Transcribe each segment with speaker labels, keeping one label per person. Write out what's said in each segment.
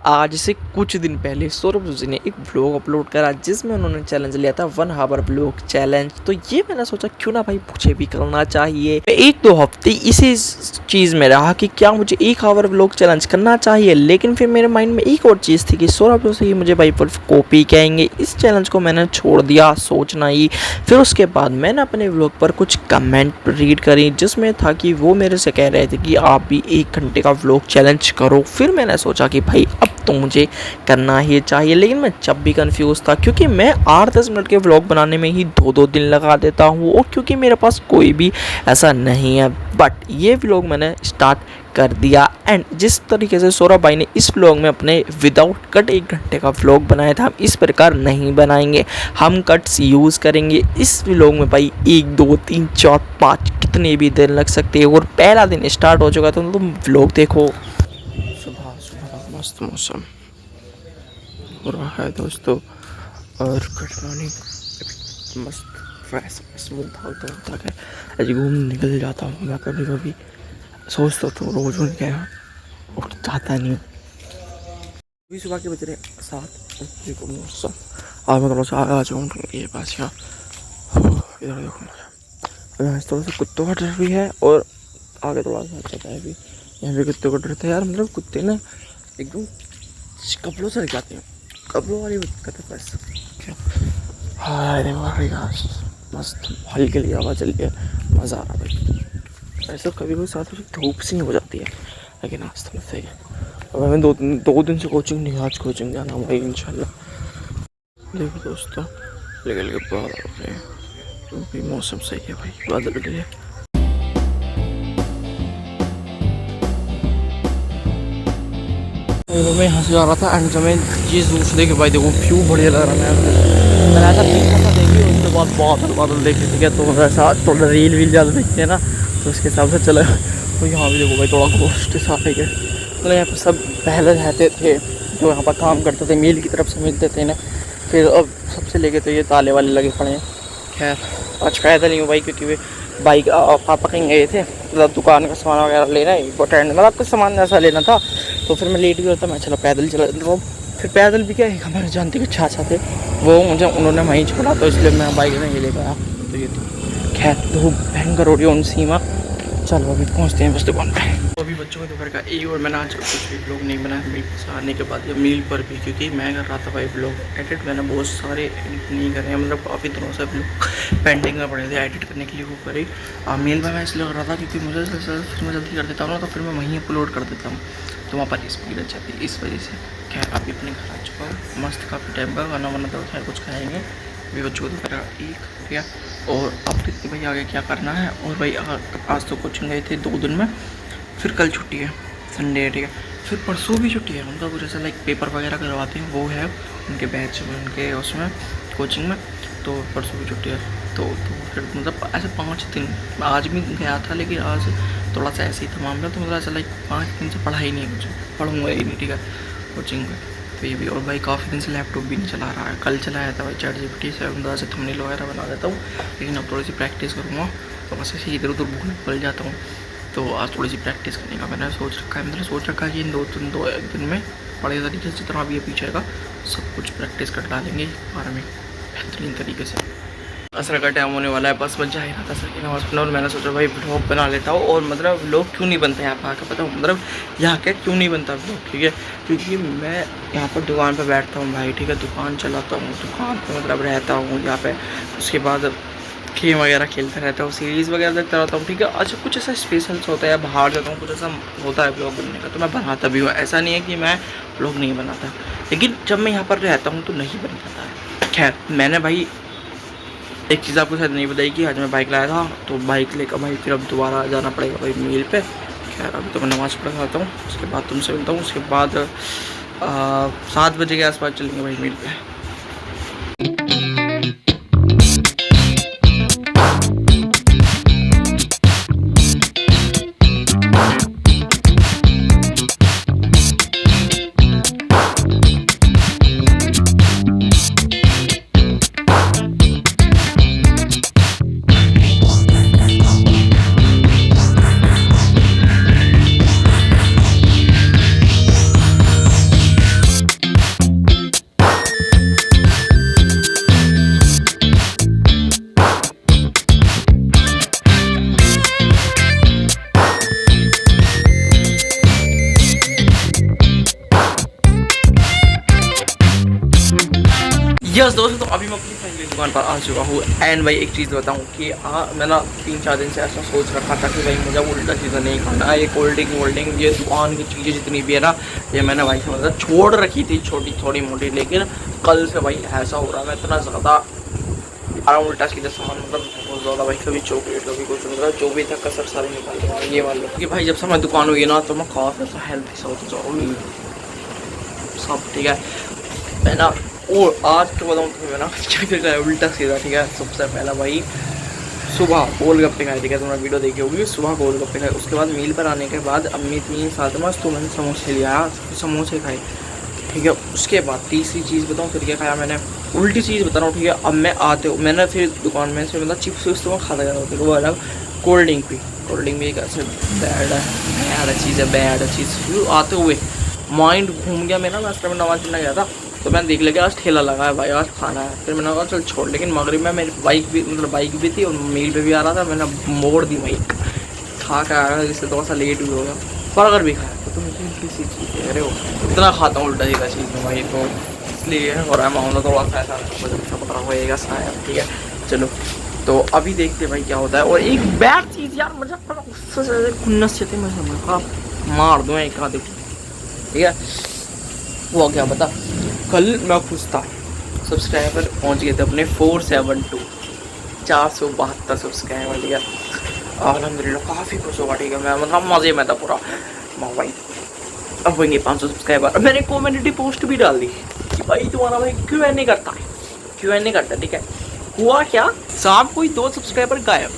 Speaker 1: आज से कुछ दिन पहले सौरभ जोशी ने एक ब्लॉग अपलोड करा जिसमें उन्होंने चैलेंज लिया था 1 आवर ब्लॉग चैलेंज। तो ये मैंने सोचा क्यों ना भाई मुझे भी करना चाहिए। 1-2 हफ्ते इसी चीज़ में रहा कि क्या मुझे 1 आवर ब्लॉग चैलेंज करना चाहिए, लेकिन फिर मेरे माइंड में एक और चीज़ थी कि सौरभ जोशी मुझे भाई फुल कॉपी कहेंगे। इस चैलेंज को मैंने छोड़ दिया सोचना ही। फिर उसके बाद मैंने अपने ब्लॉग पर कुछ कमेंट रीड करी जिसमें था कि वो मेरे से कह रहे थे कि आप भी 1 घंटे का व्लॉग चैलेंज करो। फिर मैंने सोचा कि भाई अब तो मुझे करना ही चाहिए, लेकिन मैं जब भी कंफ्यूज था क्योंकि मैं 8-10 मिनट के व्लॉग बनाने में ही 2-2 दिन लगा देता हूँ और क्योंकि मेरे पास कोई भी ऐसा नहीं है। बट ये व्लॉग मैंने स्टार्ट कर दिया एंड जिस तरीके से सौरभ भाई ने इस व्लॉग में अपने विदाउट कट 1 घंटे का व्लॉग बनाया था, हम इस प्रकार नहीं बनाएंगे। हम कट्स यूज़ करेंगे इस व्लॉग में भाई 1, 2, 3, 4, 5 कितने भी दिन लग सकते हैं। और पहला दिन स्टार्ट हो चुका था, तुम व्लॉग देखो। सुबह सुबह का मस्त मौसम हो रहा है दोस्तों और गुड मॉर्निंग। मस्त फ्रेश स्मूथ होता है। आज घूमने निकल जाता हूँ मैं, कभी कभी सोचता तो रोज उठ गया और चाहता नहीं हूँ। अभी सुबह के बज रहे 7। देखो मौसम आज मैं थोड़ा सा आ जाऊँ ये पास का। इधर देखो थोड़ा सा कुत्तों का डर भी है और आगे थोड़ा सा अच्छा है भी। यहाँ पे कुत्तों का डर था यार, मतलब कुत्ते ना एकदम कपड़ों से जाते हैं, कपड़ों वाली दिक्कत है बस। मस्त हल्की की हवा चल है, मज़ा आ रहा भाई। ऐसा कभी कोई साथ में धूप सी हो जाती है, लेकिन आज तो सही है। अब मैं 2 दिन से कोचिंग नहीं, आज कोचिंग जाना भाई इंशाल्लाह। देखो दोस्तों लेके बादल हो रहे हैं, क्योंकि मौसम सही है भाई, बादल गए। मैं यहाँ से जा रहा था एंड जब मैं ये दूर देखे भाई देखो व्यू बढ़िया लग रहा है। मैंने ऐसा देखा था देखी, उसके बाद बादल देखे ठीक है, तो ऐसा थोड़ा रील ज़्यादा देखते हैं ना, तो उसके हिसाब से चला। तो यहाँ भी देखो भाई थोड़ा घोस्ट सा है, मतलब यहाँ पर सब पहले रहते थे जो यहाँ पर काम करते थे, मील की तरफ से मिलते थे ना। फिर अब सबसे लेके तो ये ताले वाले लगे पड़े हैं। खैर आज पैदल नहीं हूँ भाई, क्योंकि वे बाइक पापा कहीं गए थे, मतलब दुकान का सामान वगैरह लेना इम्पोर्टेंट, मतलब कुछ सामान ऐसा लेना था। तो फिर मैं लेट भी होता, मैं चलो पैदल चला। तो फिर पैदल भी क्या है, हमारे जानते के चाचा थे वो मुझे उन्होंने वहीं छोड़ा, तो इसलिए मैं बाइक नहीं ले पाया। तो ये तो खैर धूप भयंकर हो रही है उन सीमा। चलो अभी पहुँचते हैं बस दुकान पर। तो अभी बच्चों के दोपहर का और मैंने आज कुछ भी ब्लॉग नहीं बनाया मील से आने के बाद, या मील पर भी, क्योंकि मैं कर रहा था भाई ब्लॉग एडिट। मैंने बहुत सारे एडिट नहीं करे, मतलब काफ़ी दिनों से ब्लॉग पेंडिंग में पड़े थे एडिट करने के लिए वो करी। मील में मैं इसलिए कर रहा था क्योंकि मुझे फिर मैं जल्दी कर देता हूँ ना, तो फिर मैं वहीं अपलोड कर देता हूँ, तो वहाँ पर स्पीड अच्छा थी इस वजह से। खैर अभी अपने घर आ चुका हूँ, मस्त काफ़ी टाइम का खाना वाना तो खैर कुछ खाएँगे। अभी बच्चों को दोपहर 1 हो गया और अब देखते भाई आगे क्या करना है। और भाई आज तो कोचिंग गए थे 2 दिन में, फिर कल छुट्टी है संडे है ठीक है, फिर परसों भी छुट्टी है। उनका कुछ ऐसा लाइक पेपर वगैरह करवाते हैं वो है उनके बैच में, उनके उसमें कोचिंग में, तो परसों भी छुट्टी है। तो फिर मतलब ऐसे 5 दिन, आज भी गया था लेकिन आज थोड़ा सा ऐसे ही था मामला, तो मतलब ऐसा लाइक 5 दिन से पढ़ा ही नहीं है, मुझे पढ़ूँगा ही नहीं ठीक है कोचिंग में। तो ये भी, और भाई काफ़ी दिन से लैपटॉप भी नहीं चला रहा है। कल चलाया था भाई ChatGPT से, अंदर से थंबनेल वगैरह बना देता हूँ, लेकिन अब थोड़ी सी प्रैक्टिस करूँगा तो बस ऐसे इधर उधर भूल जाता हूँ। तो आज थोड़ी सी प्रैक्टिस करने का मैंने सोच रखा है, मतलब सोच रखा है कि इन 2 दिन में बढ़िया तरीके से जितना भी ये पीछे का सब कुछ प्रैक्टिस कर डालेंगे बारे में बेहतरीन तरीके से। असर का टाइम होने वाला है, बस बच जा ही रहा था असर की नमाज़ पढ़ना, और मैंने सोचा भाई व्लॉग बना लेता हूँ। और मतलब व्लॉग क्यों नहीं बनता यहाँ पर आकर पता हूँ, मतलब यहाँ के क्यों नहीं बनता व्लॉग ठीक है, क्योंकि मैं यहाँ पर दुकान पर बैठता हूँ भाई ठीक है, दुकान चलाता हूँ, दुकान पर मतलब रहता हूँ यहाँ पे। उसके बाद गेम वगैरह खेलता रहता हूँ, सीरीज़ वगैरह देखता रहता हूँ ठीक है। अच्छा कुछ ऐसा स्पेशल होता है या बाहर जाता हूँ कुछ ऐसा होता है ब्लॉग बनने का, तो मैं बनाता भी हूँ। ऐसा नहीं है कि मैं ब्लॉग नहीं बनाता, लेकिन जब मैं यहाँ पर रहता हूँ तो नहीं बन पाता है। खैर मैंने भाई एक चीज़ आपको शायद नहीं बताई कि आज मैं बाइक लाया था, तो बाइक लेकर भाई फिर अब दोबारा जाना पड़ेगा भाई मील पे। खैर अभी तो मैं नमाज़ पढ़ आता हूँ, उसके बाद तुमसे मिलता हूँ। उसके बाद 7 बजे के आसपास चलेंगे भाई मील पे। यस दोस्तों, तो अभी मैं अपनी फाइनली दुकान पर आ चुका हूँ। एंड भाई एक चीज़ बताऊँ कि मैं ना 3-4 दिन से ऐसा सोच रखा था कि भाई मुझे उल्टा चीज़ें नहीं खाना है। ये कोल्ड ड्रिंक ये दुकान की चीज़ें जितनी भी है ना, ये मैंने भाई से मतलब छोड़ रखी थी छोटी थोड़ी मोटी, लेकिन कल से भाई ऐसा हो रहा है, मैं इतना ज़्यादा उल्टा सीधा सामान मतलब बहुत ज़्यादा भाई, कभी चॉकलेट कभी कुछ मतलब जो भी था कसर सारे निकाल दूँगा ये मान लो। कि भाई जब से मैं दुकान हुई ना तो मैं काफ़ी सा हेल्थी सा होता जाऊँ सब, ठीक है ना। और आज तो बताऊँ तो मैं ना क्या क्या उल्टा सीधा, ठीक है। सबसे पहला भाई सुबह गोलगप्पे खाए, ठीक है, तुमने वीडियो देखी होगी, सुबह गोलगप्पे खाए। उसके बाद मील पर आने के बाद अम्मी 3 साल मस्त तो मैंने समोसे लिया, समोसे खाए, ठीक है। उसके बाद तीसरी चीज़ बताऊँ फिर क्या खाया मैंने, उल्टी चीज़ बता रहा हूँ, ठीक है। अब मैं आते हो मैंने फिर दुकान में से मतलब चिप्स विप्स तो मैं खाता जा रहा हूँ, वो अलग। कोल्ड ड्रिंक भी, कोल्ड ड्रिंक भी एक ऐसे बैड चीज़ है, बैड चीज़। आते हुए माइंड घूम गया मेरा, मैं में नमाज पढ़ने गया था तो मैंने देख लिया आज ठेला लगा है भाई, आज खाना है। फिर मैंने कहा चल छोड़, लेकिन मगरिब में मेरी बाइक भी मतलब बाइक भी थी और मील पे भी आ रहा था, मैंने मोड़ दी बाइक, खा के आया जिससे थोड़ा सा लेट भी हो गया। बर्गर भी खाया तो तुम उल्टी सी चीज़ कह रहे हो, इतना खाता हूँ उल्टा सीधा चीज़ में भाई, तो इसलिए और मामला थोड़ा सा ऐसा पकड़ा होएगा शायद, ठीक है। चलो तो अभी देखते भाई क्या होता है। और एक बैड चीज़ यार मुझे खुन्नस से मैं समझा मार दूँ एक आधे, ठीक है। वो क्या बता, कल मैं खुश था, सब्सक्राइबर पहुंच गए थे अपने 472 472 सब्सक्राइबर, ठीक है। अल्हम्दुलिल्लाह काफ़ी खुश होगा, ठीक है। मैं मतलब मज़े में था पूरा माँ भाई। अब होंगे 500 सब्सक्राइबर। मैंने कम्युनिटी पोस्ट भी डाल दी कि भाई तुम्हारा भाई क्यों नहीं करता, क्यों नहीं करता, ठीक है। हुआ क्या, शाम को ही 2 सब्सक्राइबर गायब,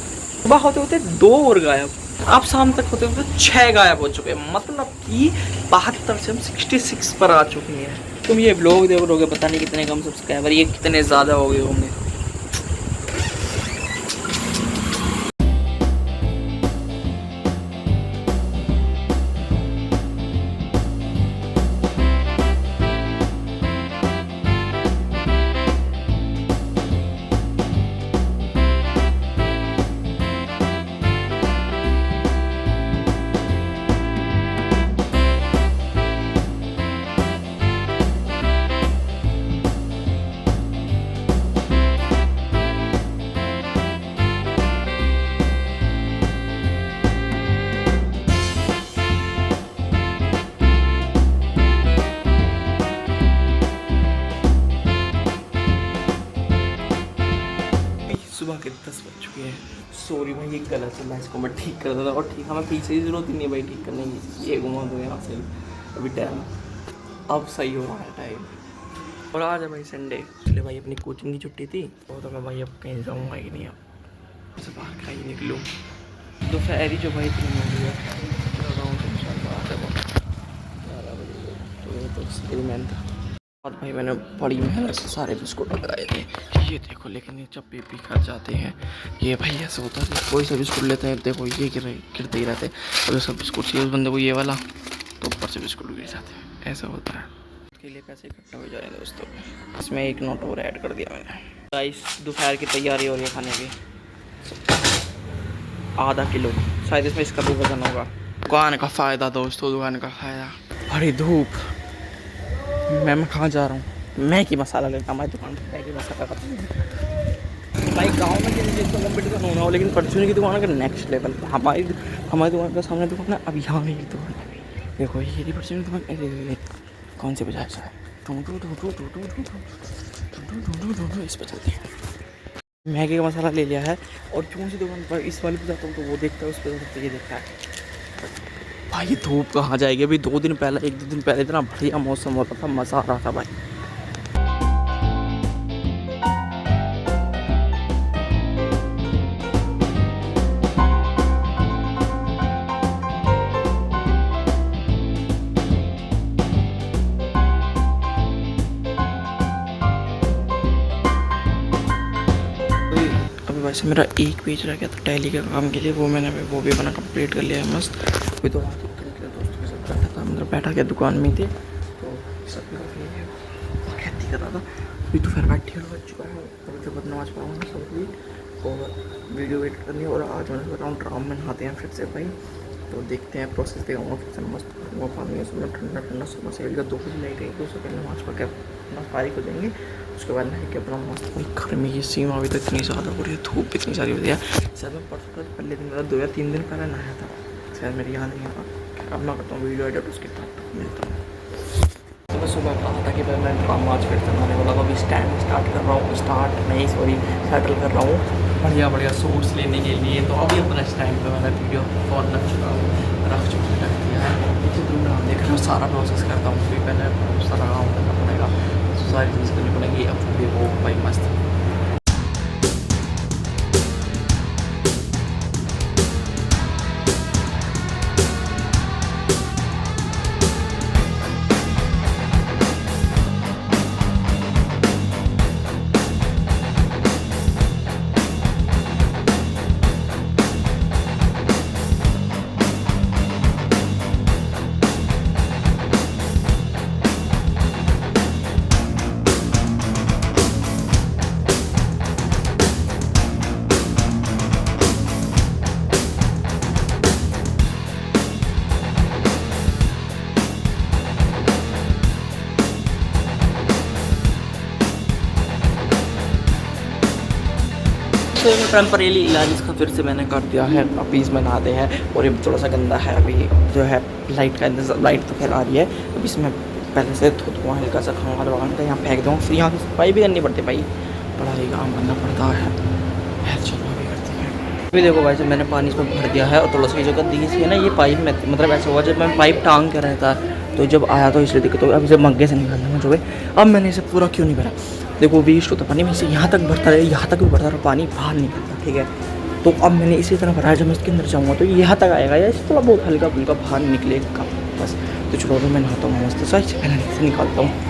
Speaker 1: सुबह होते होते 2 और गायब, अब शाम तक होते होते 6 गायब हो चुके हैं। मतलब कि 72 से हम 66 पर आ चुके हैं। तुम ये ब्लॉग देख रहोगे, पता नहीं कितने कम सब्सक्राइबर, ये कितने ज़्यादा हो गए होंगे। सुबह के 10 बज चुके हैं। सॉरी भाई, ये गलत है, मैं इसको मैं ठीक कर देता और ठीक है, मैं पीछे की जरूरत ही नहीं भाई ठीक करने की, ये घुमा दो यहाँ से। अभी टाइम अब सही हो रहा है टाइम। और आज है भाई संडे, इसलिए भाई अपनी कोचिंग की छुट्टी थी, तो मैं भाई अब कहीं जाऊँगा ही नहीं, अब से बाहर कहीं निकलूँ। दोपहरी जो भाई 3 हो गया तो एक्सपेरिमेंट था। और भाई मैंने बड़ी मेहनत से सारे बिस्कुट लगाए थे, ये देखो, लेकिन ये जब भी खर जाते हैं ये भाई ऐसा होता है, कोई सा बिस्कुट लेते हैं देखो ये गिरते ही रहते हैं, और सब बिस्कुट चाहिए उस बंदे को ये वाला तो ऊपर से बिस्कुट गिर जाते हैं, ऐसा होता है। उसके लिए पैसे इकट्ठा हो जाए दोस्तों, इसमें एक नोट और ऐड कर दिया मैंने। गाइस दोपहर की तैयारी हो रही है खाने की, आधा किलो शायद इसमें इसका भी वजन होगा। दुकान का फ़ायदा दोस्तों, दुकान का फ़ायदा। बड़ी धूप, मैं कहाँ जा रहा हूँ, मैगी मसाला लेता हमारी दुकान पर, मैगी मसाला का भाई गाँव में किसी चीज़ का कॉम्पिटिशन होना हो, लेकिन परचून की दुकान का नेक्स्ट लेवल। हमारी दुकान का सामने दुकान है, अब यहाँ मेरी दुकान है, देखो ये परचून की दुकान कौन सी बजाय है, इस पर चलते हैं। मैगी का मसाला ले लिया है और कौन सी दुकान पर इस वाले पर जाता हूँ तो वो देखता है, उस पर ये देखता है। भाई धूप कहाँ जाएगी, अभी 2 दिन पहले 1-2 दिन पहले इतना बढ़िया मौसम होता था, मज़ा आ रहा था भाई। अभी वैसे मेरा एक पेज रह गया था टैली के काम के लिए, वो भी बना कंप्लीट कर लिया है मस्त। अभी तो दोस्तों के साथ बैठा था, मतलब बैठा के दुकान में थे तो सब खेती कर रहा था। अभी तो फिर बैठ बज चुका है, अभी तो नमाज पढ़ाऊँगा सब भी और वीडियो वेट करनी है। और आज मैं सोच रहा हूँ ड्राम में नहाते हैं फिर से भाई, तो देखते हैं, प्रोसेस दिखाऊंगा कितना मस्त करूँगा पानी में सुबह ठंडा ठंडा सुबह से का 2 बजे नहीं गई तो उससे पहले नमाज पढ़ के अपना फारिग हो जाएंगे। उसके बाद नहा के अपना मस्त गर्मी की सीमा अभी तक इतनी ज़्यादा हो रही है, धूप इतनी सारी हो रही है। शायद मैं परसों पहले दिन मतलब 2 या 3 दिन पहले नहाया था, शायद मेरी याद नहीं आता। अब मैं करता हूँ वीडियो एडिट, उसके बाद मिलता हूँ। तो मैं सुबह कहा था कि मैं काम आज फिर से बनाने वाला, अभी स्टैंड स्टार्ट कर रहा हूँ, सेटल कर रहा हूँ बढ़िया बढ़िया सूट्स लेने के लिए। तो अभी अपना स्टैंड पे मैंने वीडियो फ़ोन रख दिया है। पीछे तुम नाम देख रहे हो, सारा प्रोसेस करता हूँ, फिर पहले सारा काम करना पड़ेगा, सारी चीज़ करनी पड़ेगी। अब भी वो भाई मस्त। तो टेम्परेली इलाज इसका फिर से मैंने कर दिया है, अभी इसमें नहाते हैं। और ये थोड़ा सा गंदा है, अभी जो है लाइट का इंतज़ार, लाइट तो खैर आ रही है। अब इसमें पहले से धो हल्का सा खंगाल वगाल का यहाँ फेंक दूँ, फिर यहाँ से सफाई भी करनी पड़ती है भाई, बड़ा ही काम करना पड़ता है। चलो अभी करते हैं। अभी देखो भाई, जब मैंने पानी इसमें भर दिया है और थोड़ा सा ये जो गंदगी सी है ना, ये पाइप में मतलब ऐसा हुआ जब मैं पाइप टांग कर रहा था तो जब आया तो इसलिए दिक्कत हो गई। अब इसे मग्गे से निकालना जो है, अब मैंने इसे पूरा क्यों नहीं भरा, देखो वेस्ट होता पानी में से यहाँ तक भरता रहे, यहाँ तक भी भरता रहा, पानी बाहर निकलता, ठीक है। तो अब मैंने इसी तरह भरा है, जब मैं इसके अंदर जाऊँगा तो यहाँ तक आएगा या इससे थोड़ा बहुत हल्का फुल्का बाहर निकलेगा बस। तो चलो अभी मैं नहाता हूँ मस्त, सही से पहले इसे निकालता हूँ।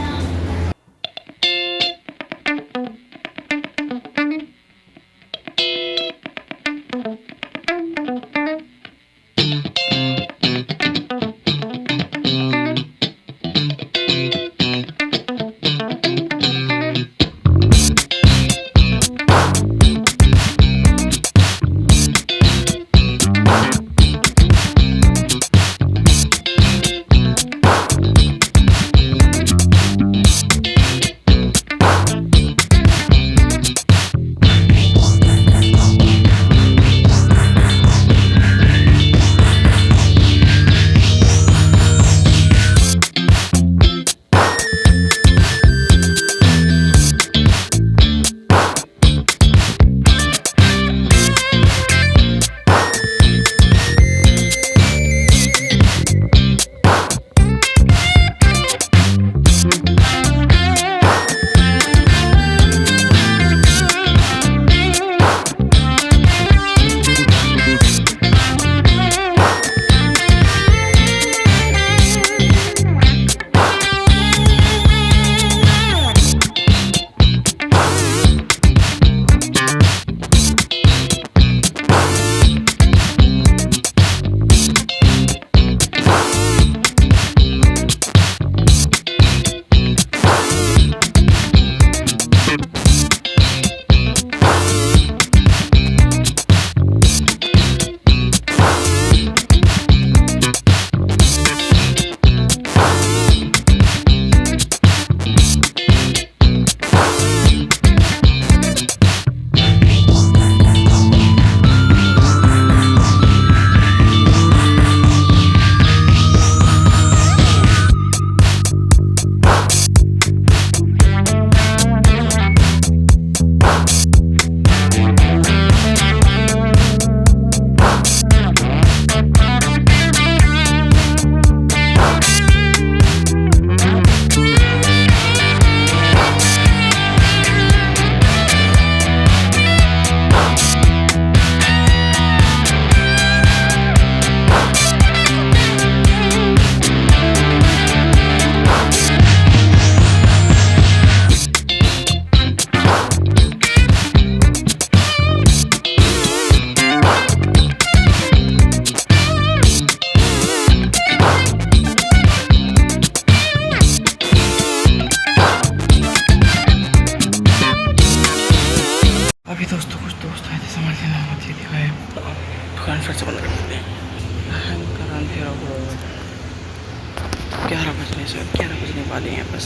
Speaker 1: वाले हैं बस।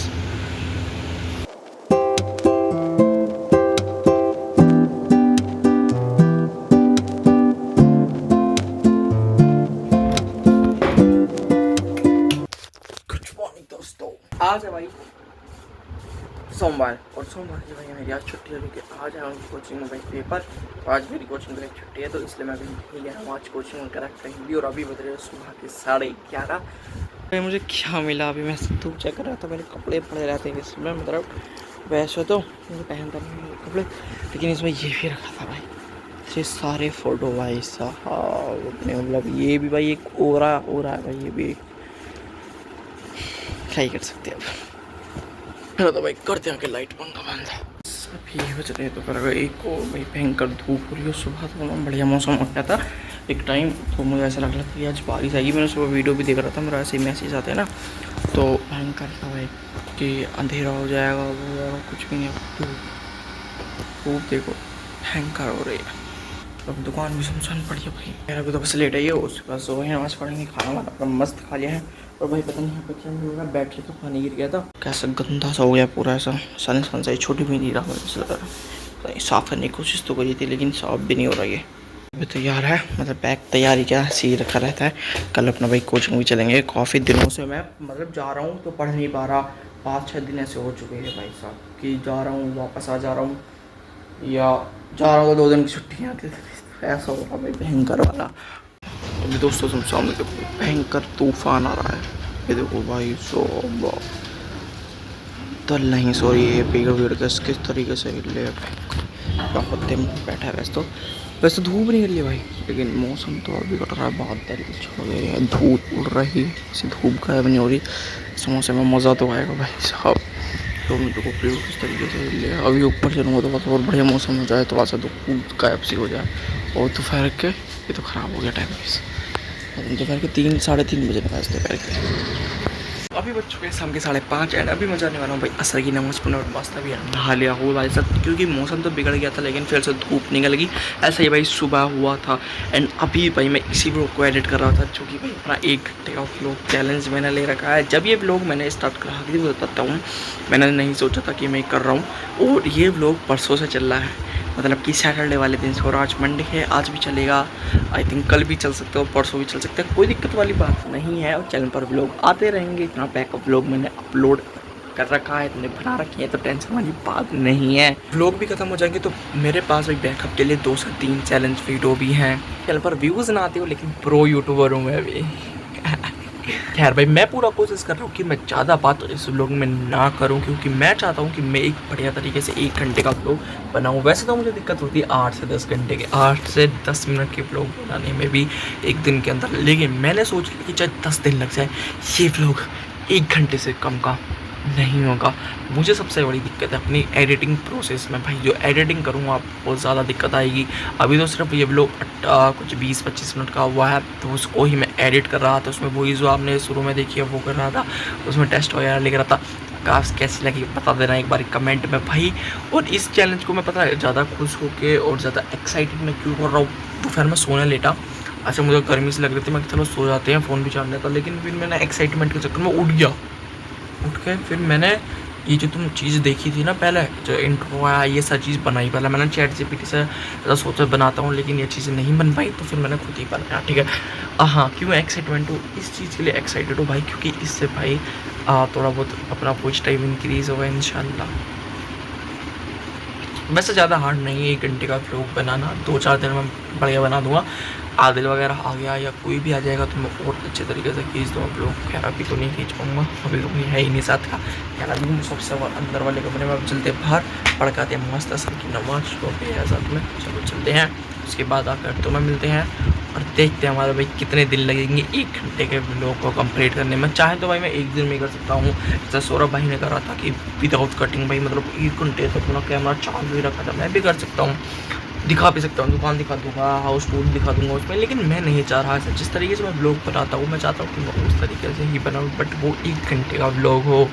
Speaker 1: गुड मॉर्निंग दोस्तों, आज है भाई सोमवार और सोमवार की भाई मेरी आज छुट्टी है क्योंकि आज है उनकी कोचिंग में भाई पेपर। तो आज मेरी कोचिंग में छुट्टी है तो इसलिए मैं अभी नहीं गया हूँ आज कोचिंग में करेक्ट कहीं भी। और अभी बज रहे हैं सुबह के 11:30। मुझे क्या मिला अभी मैं धूप चेक कर रहा था, मेरे कपड़े पड़े रहते हैं इसमें, मतलब वैसे तो मुझे पहनता नहीं कपड़े, लेकिन इसमें ये भी रखा था भाई, ये सारे फ़ोटो भाई साहब अपने, मतलब ये भी भाई एक ओरा है भाई, ये भी क्या ही कर सकते हैं अब। तो भाई करते हैं कि लाइट पंखा बंद अभी बज रहे तो पर एक को भाई भयंकर धूप हो रही है। सुबह तो बढ़िया मौसम हो गया था एक टाइम, तो मुझे ऐसा लग रहा था कि आज बारिश आएगी। मैंने सुबह वीडियो भी देख रहा था, मेरा ऐसे ही मैसेज आते हैं ना, तो भयंकर था भाई कि अंधेरा हो जाएगा वो हो जाएगा, कुछ भी नहीं। धूप देखो भयंकर हो रही है। अब दुकान भी सुनसान पड़ी है भाई। मेरा भी तो बस लेट आई है, उसके बाद सो नमाज पढ़ेंगे, खाना वाना अपना मस्त खा लिया है। और भाई पता नहीं यहाँ पे क्या हुआ, बैटरी तो पानी गिर गया था, कैसा गंदा सा हो गया पूरा, ऐसा सन सा छोटी भी नहीं रहा मुझे। साफ़ करने की कोशिश तो करी थी लेकिन साफ भी नहीं हो रहा है। अभी तैयार है, मतलब बैग तैयारी क्या सी रखा रहता है। कल अपना भाई कोचिंग भी चलेंगे। काफ़ी दिनों से मैं मतलब जा रहा हूँ तो पढ़ नहीं पा रहा, 5-6 दिन ऐसे हो चुके हैं भाई साहब कि जा रहा हूँ वापस आ जा रहा हूँ, या जा रहा हूँ तो 2 दिन की छुट्टियाँ आती थी, ऐसा हो रहा भाई भयंकर वाला। अभी दोस्तों सब सामने देखो भयंकर तूफान आ रहा है, ये देखो भाई सो तो नहीं सॉरी ये पेड़ किस तरीके से ले बहुत दिन बैठा है। वैसे धूप नहीं निकली भाई, लेकिन मौसम तो अभी कट रहा है, बादल छा गए हैं, धूप उड़ रही है, ऐसी धूप गायब नहीं हो रही। समोसे में मज़ा तो आएगा भाई साहब। तो मैं देखो पेड़ किस तरीके से ले, अभी ऊपर चलूँगा तो बहुत और बढ़िया मौसम हो जाए, थोड़ा सा धूप गायब सी हो जाए। और दोपहर के ये तो ख़राब हो गया टाइम दोपहर के 3-3:30 बजे पास दोपहर के। अभी बज चुके हैं शाम के 5:30 एंड अभी मैं जाने वाला हूँ भाई असर की नमाज़ पढ़ने, और मस्त भी नहा लिया हो भाई साहब, क्योंकि मौसम तो बिगड़ गया था लेकिन फिर से धूप निकल गई। ऐसा ही भाई सुबह हुआ था। एंड अभी भाई मैं इसी व्लॉग को एडिट कर रहा था, जो कि भाई अपना 1 घंटे का व्लॉग चैलेंज मैंने ले रखा है। जब ये व्लॉग मैंने स्टार्ट करा भी बताता हूँ, मैंने नहीं सोचा था कि मैं कर रहा हूँ, और ये व्लॉग परसों से चल रहा है, मतलब कि सैटरडे वाले दिन से। और आज मंडे है, आज भी चलेगा, आई थिंक कल भी चल सकते हो, परसों भी चल सकते हैं, कोई दिक्कत वाली बात नहीं है। और चैनल पर व्लॉग आते रहेंगे, इतना बैकअप व्लॉग मैंने अपलोड कर रखा है, मैंने बना रखी है, तो टेंशन वाली बात नहीं है। व्लॉग भी खत्म हो जाएंगे तो मेरे पास भाई बैकअप के लिए 2 से 3 चैलेंज वीडियो भी हैं। चैनल पर व्यूज़ ना आते हो लेकिन प्रो यूट्यूबर हूँ मैं भी। खैर भाई मैं पूरा कोशिश कर रहा हूँ कि मैं ज़्यादा बात इस व्लॉग में ना करूँ, क्योंकि मैं चाहता हूँ कि मैं एक बढ़िया तरीके से 1 घंटे का व्लॉग बनाऊँ। वैसे तो मुझे दिक्कत होती है 8 से 10 घंटे के, 8 से 10 मिनट के व्लॉग बनाने में भी एक दिन के अंदर, लेकिन मैंने सोच लिया कि चाहे 10 दिन लग जाए, ये व्लॉग 1 घंटे से कम का नहीं होगा। मुझे सबसे बड़ी दिक्कत है अपनी एडिटिंग प्रोसेस में भाई, जो एडिटिंग करूँगा बहुत ज़्यादा दिक्कत आएगी। अभी तो सिर्फ ये व्लॉग कुछ 20-25 मिनट का हुआ है, तो उसको ही मैं एडिट कर रहा था। उसमें वही जो आपने शुरू में देखी है वो कर रहा था, उसमें टेस्ट वगैरह लिख रहा था। काश कैसी लगी बता देना एक बार कमेंट में भाई। और इस चैलेंज को मैं पता है ज़्यादा खुश होकर और ज़्यादा एक्साइटेड मैं क्यों कर रहा हूँ। दोपहर में सोने लेटा, अच्छा मुझे गर्मी से लग रही थी, मैं चलो सो जाते हैं, फ़ोन भी चार्ज लेता, लेकिन फिर मैंने एक्साइटमेंट के चक्कर में उठ गया। उठ के फिर मैंने ये जो तुम चीज़ देखी थी ना पहले, जो इंट्रो आया, ये सब चीज़ बनाई। पहले मैंने ChatGPT से ऐसा सोचा बनाता हूँ, लेकिन ये चीज़ें नहीं बन पाई, तो फिर मैंने खुद ही बनाया। ठीक है, हाँ क्यों एक्साइटमेंट हो इस चीज़ के लिए एक्साइटेड हो भाई, क्योंकि इससे भाई थोड़ा बहुत अपना वॉच टाइम इंक्रीज़ होगा इंशाल्लाह। वैसे ज़्यादा हार्ड नहीं है 1 घंटे का व्लॉग बनाना, 2-4 दिन में बढ़िया बना दूँगा। आदिल वगैरह आ गया या कोई भी आ जाएगा तो मैं और अच्छे तरीके से खींच दूँगा व्लॉग। खैर अभी तो नहीं खींच पाऊँगा, अभी तो कोई है ही नहीं साथ का। खैर अभी सबसे अंदर वाले कमरे में अब चलते बाहर, पढ़ के आते हैं मस्त असर की नमाज तो भी है साथ में। चलो चलते हैं, उसके बाद आकर तुम्हें मिलते हैं और देखते हैं हमारे भाई कितने दिन लगेंगे 1 घंटे के व्लॉग को कंप्लीट करने में। चाहे तो भाई मैं 1 दिन में कर सकता हूँ, जैसा सौरभ भाई ने करा था कि विदाउट कटिंग भाई, मतलब 1 घंटे तक अपना कैमरा चालू ही रखा था। मैं भी कर सकता हूँ, दिखा भी सकता हूँ, दुकान दिखा दूँगा, हाउस टूर दिखा दूँगा उसमें, लेकिन मैं नहीं चाह रहा है। जिस तरीके से मैं व्लॉग बनाता हूँ मैं चाहता हूँ कि मैं उस तरीके से ही बनाऊँ, बट वो 1 घंटे का व्लॉग हो।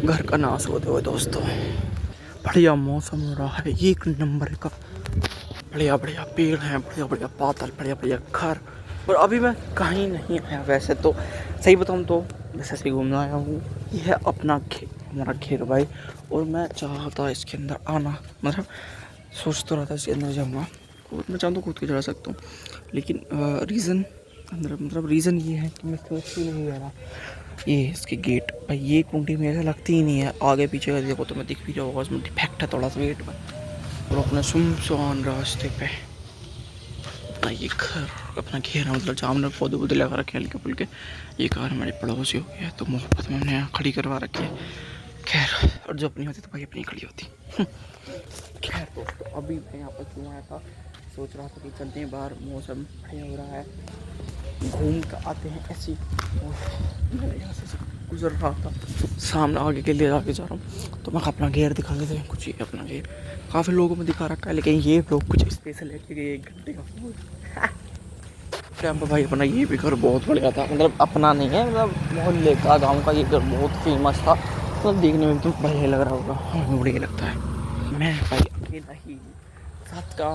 Speaker 1: घर का नाश होते हुए दोस्तों। बढ़िया मौसम हो रहा है, एक नंबर का। बढ़िया बढ़िया पेड़ हैं, बढ़िया बढ़िया बादल, बढ़िया बढ़िया घर। और अभी मैं कहीं नहीं आया वैसे तो, सही बताऊँ तो बस ऐसे घूमने आया हूँ। ये है अपना हमारा घेर भाई। और मैं चाह था इसके अंदर आना, मतलब सोच तो रहा था इसके अंदर जाऊँगा और मैं चाहता हूँ खुद के चढ़ा सकता हूँ, लेकिन रीज़न अंदर मतलब रीज़न ये है कि मैं सोच ही नहीं रहा। ये इसके गेट भाई, ये कुंडी में ऐसा लगती ही नहीं है। आगे पीछे का देखो तो मैं दिख भी रहा होगा, उसमें डिफेक्ट है थोड़ा सा गेट में। और अपने सुनसान रास्ते पे अपना ये घर, अपना घेरा, मतलब सामने पौधे वौधे लगा रखे हल्के फुल्के। ये कार हमारी पड़ोसी हो गई है तो मोहब्बत में हमने यहाँ खड़ी करवा रखी है। खैर, और जो अपनी होती तो भाई अपनी खड़ी होती। खैर दोस्तों, अभी मैं यहाँ पर क्यों आया था, सोच रहा था कि चलते हैं बाहर, मौसम बढ़िया हो रहा है, घूम कर आते हैं ऐसे। और मैं यहाँ से गुजर रहा था, सामने आगे के लिए आगे जा रहा हूँ तो मैं अपना घेर दिखा देते हैं कुछ। ये अपना घेर काफ़ी लोगों में दिखा रखा है, लेकिन ये लोग कुछ स्पेशल है क्योंकि 1 घंटे का टाइम पर भाई अपना ये भी घर बहुत बढ़िया था। मतलब अपना नहीं है, मतलब मोहल्ले का, गाँव का ये घर बहुत फेमस था। मतलब देखने में तो बढ़िया लग रहा होगा, हमें बढ़िया लगता है। मैं भाई अकेला ही, साथ का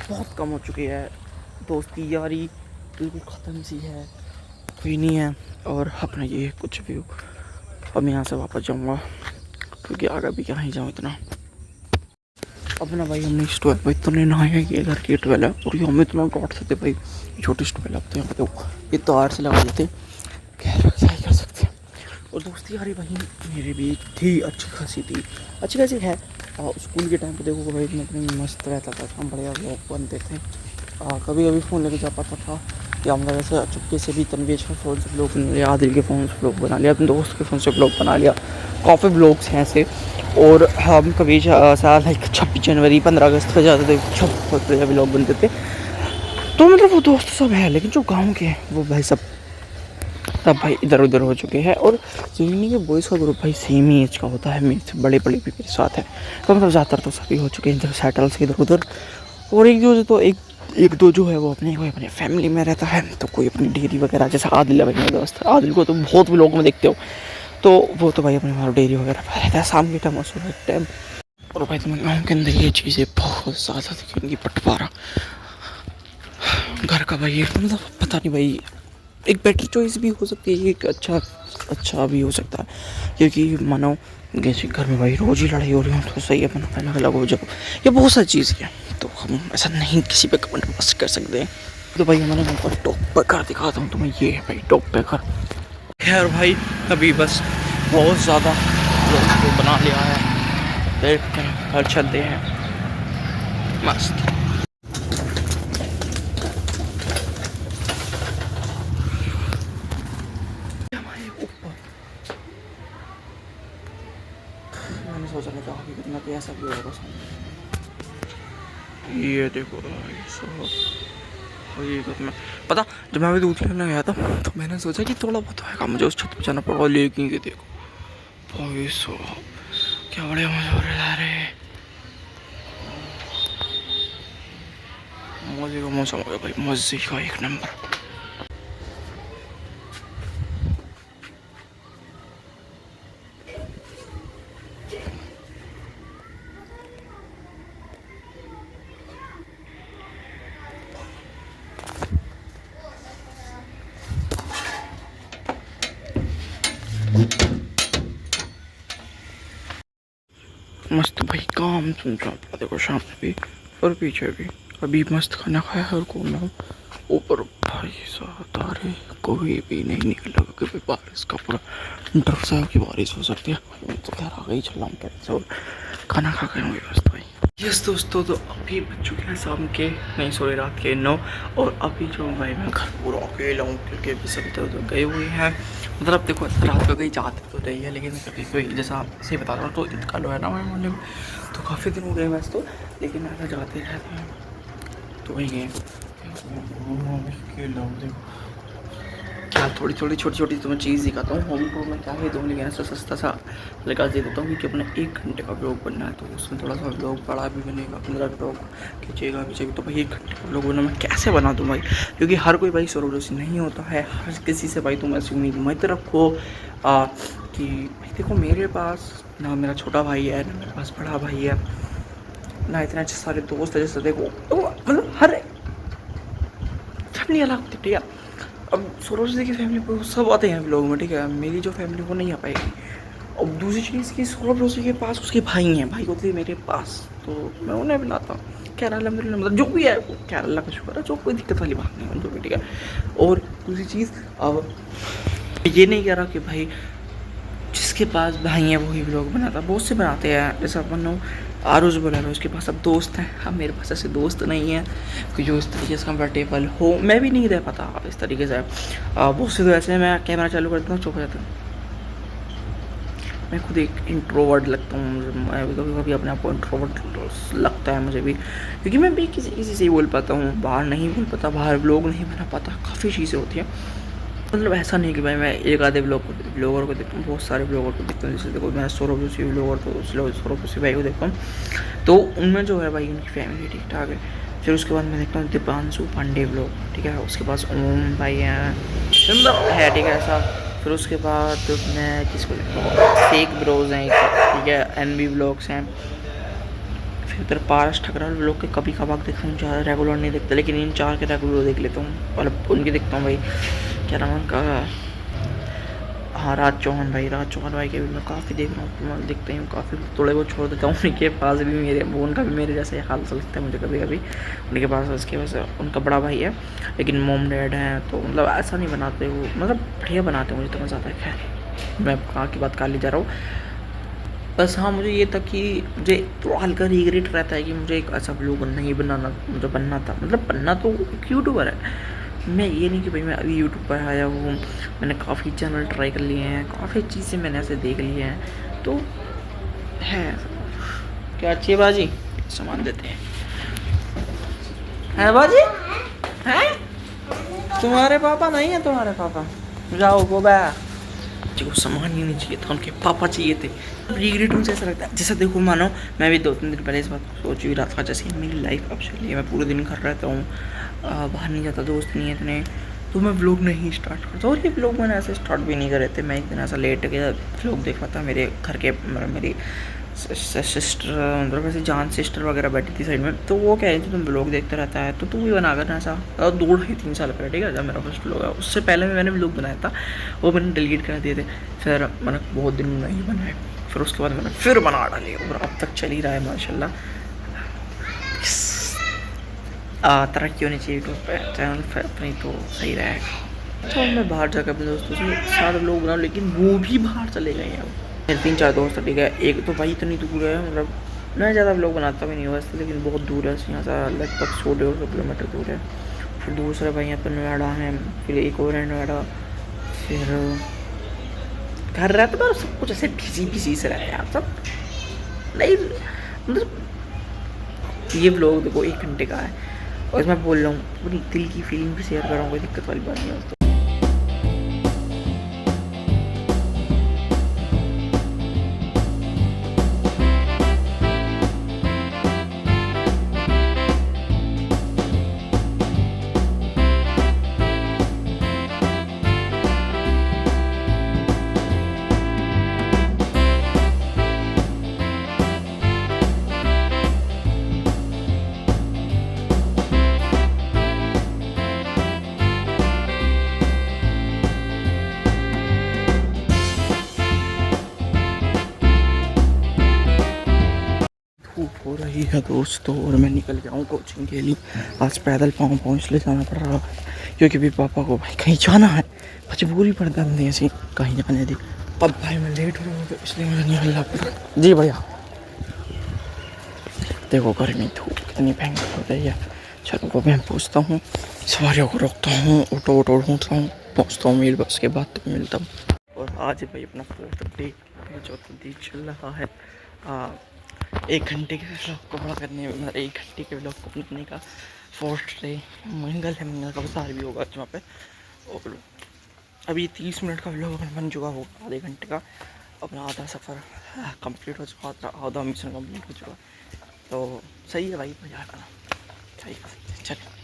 Speaker 1: बहुत कम हो चुकी है, दोस्ती यारी बिल्कुल ख़त्म सी है, कोई नहीं है। और अपना ये कुछ भी हो, अब मैं यहाँ से वापस जाऊँगा क्योंकि आगे भी कहाँ ही जाऊँ इतना। अपना भाई हमने स्टोर भाई इतने नहाया कि घर की ट्वेल है और ये हमें इतना काटते थे भाई, छोटी स्टोर अब तो यहाँ पे देखो ये तार से लगा देते। खैर क्या ही कर सकते हैं। और दोस्ती यारी भाई मेरी भी थी, अच्छी खासी थी, अच्छी खासी है। स्कूल के टाइम पे देखो भाई इतना मस्त रहता था, हम बढ़िया ब्लॉग बनते थे। कभी कभी फ़ोन लेके जा पाता था, या हम वैसे चुपके से भी तनवीर के फ़ोन से ब्लॉग बना लिया, आदिल के फ़ोन से ब्लॉग बना लिया, अपने दोस्त के फ़ोन से ब्लॉग बना लिया, काफ़ी ब्लॉग्स हैं ऐसे। और हम कभी साल लाइक 26 जनवरी 15 अगस्त पे जाते थे, बहुत बढ़िया ब्लॉग बनते थे। तो मतलब वो दोस्त सब है, लेकिन जो गाँव के हैं वो भाई सब तब भाई इधर उधर हो चुके हैं। और ज़रूरी के बॉयज़ का ग्रुप भाई सेम ही एज का होता है, मेरे बड़े बड़े भी मेरे साथ है, तो मतलब ज़्यादातर तो सभी हो चुके हैं इधर सेटल से इधर उधर। और एक दो जो है वो कोई अपने फैमिली में रहता है, तो कोई अपनी डेयरी वगैरह, जैसे आदिल है भाई मेरा दोस्त, आदिल को तो बहुत भी लोगों में देखते हो, तो वो तो भाई अपने हमारा डेयरी वगैरह पर रहता है शाम के टाइम और सुबह के टाइम। और भाई तुम्हें गाँव के अंदर ये चीज़ें बहुत ज़्यादा दिखेंगी, बंटवारा घर का भाई, मतलब पता नहीं भाई, एक बेटर चॉइस भी हो सकती है, एक अच्छा भी हो सकता है। क्योंकि मानो जैसे घर में भाई रोज़ ही लड़ाई हो रही हो तो सही है अपना अलग अलग हो जाओ, ये बहुत सारी चीज़ है, तो हम ऐसा नहीं किसी पे कमेंट बस कर सकते हैं। तो भाई हमारे घर पर टॉप पर घर दिखाता हूँ तुम्हें, ये है भाई टॉप पे घर। खैर भाई अभी बस बहुत ज़्यादा लोग बना लिया है, देखते हैं घर चलते हैं मस्त। मैंने सोचा नहीं था कि कितना पैसा भी होगा सामने। ये देखो भाई साहब, हकीकत में पता, जब मैं अभी दूध लेने गया था तो मैंने सोचा कि थोड़ा बहुत होगा, मुझे उस छत पे जाना पड़ा, लेकिन ये देखो भाई साहब क्या बढ़िया मजा हो रहा है। मजे का मौसम हो गया भाई, मजे का एक नंबर। मस्त भाई काम सुन रहा, देखो सामने भी और पीछे भी। अभी मस्त खाना खाया और घूम रहा हूँ ऊपर भाई साहब, तारे कोई भी नहीं निकला क्योंकि बारिश का पूरा डर सा है कि बारिश हो सकती है। तो खैर आ गई, चल रहा हूँ कैसे और खाना खा कर मस्त भाई। यस दोस्तों, तो अभी बज चुके हैं शाम के, नहीं सॉरी रात के 9। और अभी जो भाई मैं घर पूरा अकेला हूँ क्योंकि अभी सब इधर उधर गए हुए हैं। मतलब देखो रात को कहीं जाते तो नहीं है, लेकिन कभी कोई जैसा आपसे बता रहा हूँ तो इंतकाल हुआ है ना हमारे मोहल्ले में, तो काफ़ी दिन हो गए वैसे तो, लेकिन अगर जाते रहते हैं तो वही है। क्या थोड़ी छोटी छोटी तुम्हें चीज़ दिखाता हूँ। होम टूर में क्या है, दो लेकिन ऐसा सस्ता सा लगा दे देता हूँ क्योंकि अपना 1 घंटे का ब्लॉग बनना है, तो उसमें थोड़ा सा ब्लॉग बड़ा भी बनेगा, 15 ब्लॉग खींचेगा पीछेगा, तो भाई 1 घंटे का ब्लॉग बना मैं कैसे बना दूँ भाई, क्योंकि हर कोई भाई स्वरोजसी नहीं होता है, हर किसी से भाई तुम ऐसी उम्मीद मत रखो कि देखो मेरे पास ना मेरा छोटा भाई है, ना मेरे पास बड़ा भाई है, ना इतने अच्छे सारे दोस्त है। जैसे देखो तो मतलब हर फैमिली अलग होती है, ठीक है। अब सौरभ जी की फैमिली पर सब आते हैं लोग में, ठीक है। मेरी जो फैमिली वो नहीं आ पाएगी। अब दूसरी चीज़ की सौरभ जोशी के पास उसके भाई हैं, भाई होते हैं मेरे पास, तो मैं उन्हें बुलाता हूँ। खैर अलहमदिल्ला, मतलब जो भी है वो खैर अल्लाह का शुक्र है, जो कोई दिक्कत वाली बात नहीं है जो भी, ठीक है। और दूसरी चीज़, अब ये नहीं कह रहा कि भाई जिसके पास भाई हैं वही व्लॉग बनाता, बहुत से बनाते हैं। जैसे अपन आरोज बोला रहा उसके पास अब दोस्त हैं। अब मेरे पास ऐसे दोस्त नहीं है कि जो इस तरीके से कंफर्टेबल हो, मैं भी नहीं रह पाता इस तरीके से। बहुत से तो ऐसे मैं कैमरा चालू करता हूँ चुप हो जाता हूँ। मैं खुद एक इंट्रोवर्ट लगता हूँ, मैं भी कभी कभी अपने आप को इंट्रोवर्ट लगता है मुझे भी, क्योंकि मैं भी किसी से ही बोल पाता हूँ, बाहर नहीं बोल पाता, बाहर व्लॉग नहीं बना पाता, काफ़ी चीज़ें होती हैं। मतलब ऐसा नहीं कि भाई मैं एक आधे ब्लॉगर को देखता हूँ, बहुत सारे ब्लॉगर को देखता हूँ। जैसे देखो मैं सौरभ जोशी ब्लॉगर, तो सौरभ जोशी भाई को देखता हूँ, तो उनमें जो है भाई उनकी फैमिली ठीक ठाक है। फिर उसके बाद मैं देखता हूँ दीपांशु पांडे ब्लॉग, ठीक है। उसके पास ओम भाई हैं, मतलब है, ठीक है ऐसा। फिर उसके बाद मैं किसको देखता हूँ, फेक ब्रोज हैं, ठीक है, NB ब्लॉग्स हैं। फिर उधर पारस ठकराल ब्लॉग के कभी कभार देखता हूँ, ज़्यादा रेगुलर नहीं देखता, लेकिन इन 4 के रेगुलर देख लेता हूँ। मतलब उनके देखता हूँ भाई, क्या नाम उनका, हाँ राज चौहान भाई के भी मैं काफ़ी देख रहा हूँ, मैं देखते हैं काफ़ी, थोड़े बहुत छोड़ देता हूँ। उनके पास भी मेरे वो, उनका भी मेरे जैसे हाल लगता है मुझे कभी कभी उनके पास। उसके वजह से उनका बड़ा भाई है, लेकिन मॉम डैड हैं, तो मतलब ऐसा नहीं बनाते वो, मतलब बढ़िया बनाते हैं, मुझे तो मज़ा आता है। खैर मैं कहाँ की बात कर ले जा रहा हूँ। बस हाँ, मुझे ये था कि मुझे थोड़ा हल्का रिग्रेट रहता है कि मुझे एक ऐसा व्लॉग नहीं बनाना, मुझे बनना था, मतलब बनना तो एक यूट्यूबर है। मैं ये नहीं कि भाई मैं अभी यूट्यूब पर आया हूँ, मैंने काफ़ी चैनल ट्राई कर लिए हैं, काफ़ी चीज़ें मैंने ऐसे देख ली हैं, तो है क्या अच्छी है बाजी, सामान देते हैं, है बाजी, है तुम्हारे पापा नहीं है, तुम्हारे पापा जाओ गो बा, को सामान ही नहीं चाहिए था, उनके पापा चाहिए थे। रिग्रेट मुझे ऐसा लगता है, जैसे देखो मानो मैं भी 2-3 दिन पहले इस बात को सोच ही रहा था, जैसे मेरी लाइफ अब चली है, मैं पूरे दिन घर रहता हूँ, बाहर नहीं जाता, दोस्त नहीं है इतने, तो मैं व्लॉग नहीं स्टार्ट करता। और ये व्लॉग मैंने ऐसे स्टार्ट भी नहीं करे थे, मैं एक दिन ऐसा लेट गया व्लॉग देख रहा था, मेरे घर के मेरी सिस्टर, मतलब ऐसे जान सिस्टर वगैरह बैठी थी साइड में, तो वो कह रही थी तुम व्लॉग देखता रहता है, तो तू भी बना कर ऐसा। 2-3 साल पहले, ठीक है, जब मेरा फर्स्ट व्लॉग है, उससे पहले मैंने व्लॉग बनाया था, वो मैंने डिलीट कर दिए थे। फिर मैंने बहुत दिन नहीं बनाए, फिर उसके बाद मैंने फिर बना डाली, और अब तक चल ही रहा है माशाल्लाह। तरक्की होनी चाहिए यूट्यूब पर, चैनल पर अपनी तो सही रहेगा। तो मैं बाहर जाकर अपने दोस्तों से सारे लोग बनाऊँ, लेकिन वो भी बाहर चले गए हैं। मेरे 3-4 दोस्त, ठीक है, एक तो भाई इतनी दूर है, मतलब मैं ज़्यादा व्लॉग बनाता भी नहीं हूँ वैसे, लेकिन बहुत दूर है, यहाँ से लगभग 100-150 किलोमीटर दूर है। फिर दूसरे भाई यहाँ पर नोएडा हैं, फिर एक और है नोएडा, फिर घर रहता पर सब कुछ ऐसे बिजी से रहे यार सब, नहीं मतलब ये व्लॉग देखो 1 घंटे का है, और मैं बोल रहा हूँ पूरी दिल की फीलिंग भी शेयर कर रहा हूँ, कोई दिक्कत वाली बात नहीं है। धूप हो रही है दोस्तों, और मैं निकल गया हूँ कोचिंग के लिए। आज पैदल पाँव इसलिए जाना पड़ रहा है क्योंकि भी पापा को भाई कहीं जाना है, मजबूरी पड़ जाती है ऐसी कहीं जाने दी। अब भाई मैं लेट हो रहा हूँ, तो इसलिए मुझे निकलना पड़ा। जी भैया देखो गर्मी धूप कितनी भयंकर हो रही है। चलो वो मैं पूछता हूँ, सवारियों को रोकता हूँ, ऑटो ढूंढता हूँ, पहुँचता हूँ मेरे बस के बाद तो मिलता हूँ। और आज भाई अपना 4th डे, चौथा दिन चल रहा है। 1 घंटे के व्लॉग को पूरा करने में, मतलब 1 घंटे के व्लॉग को करने का 4th डे मंगल है, मंगल का विचार भी होगा वहाँ पे। और अभी 30 मिनट का व्लॉग बन चुका होगा, आधे घंटे का अपना आधा सफ़र कंप्लीट हो चुका, आधा मिशन कंप्लीट हो चुका, तो सही है भाई, मजा आना सही है। चलिए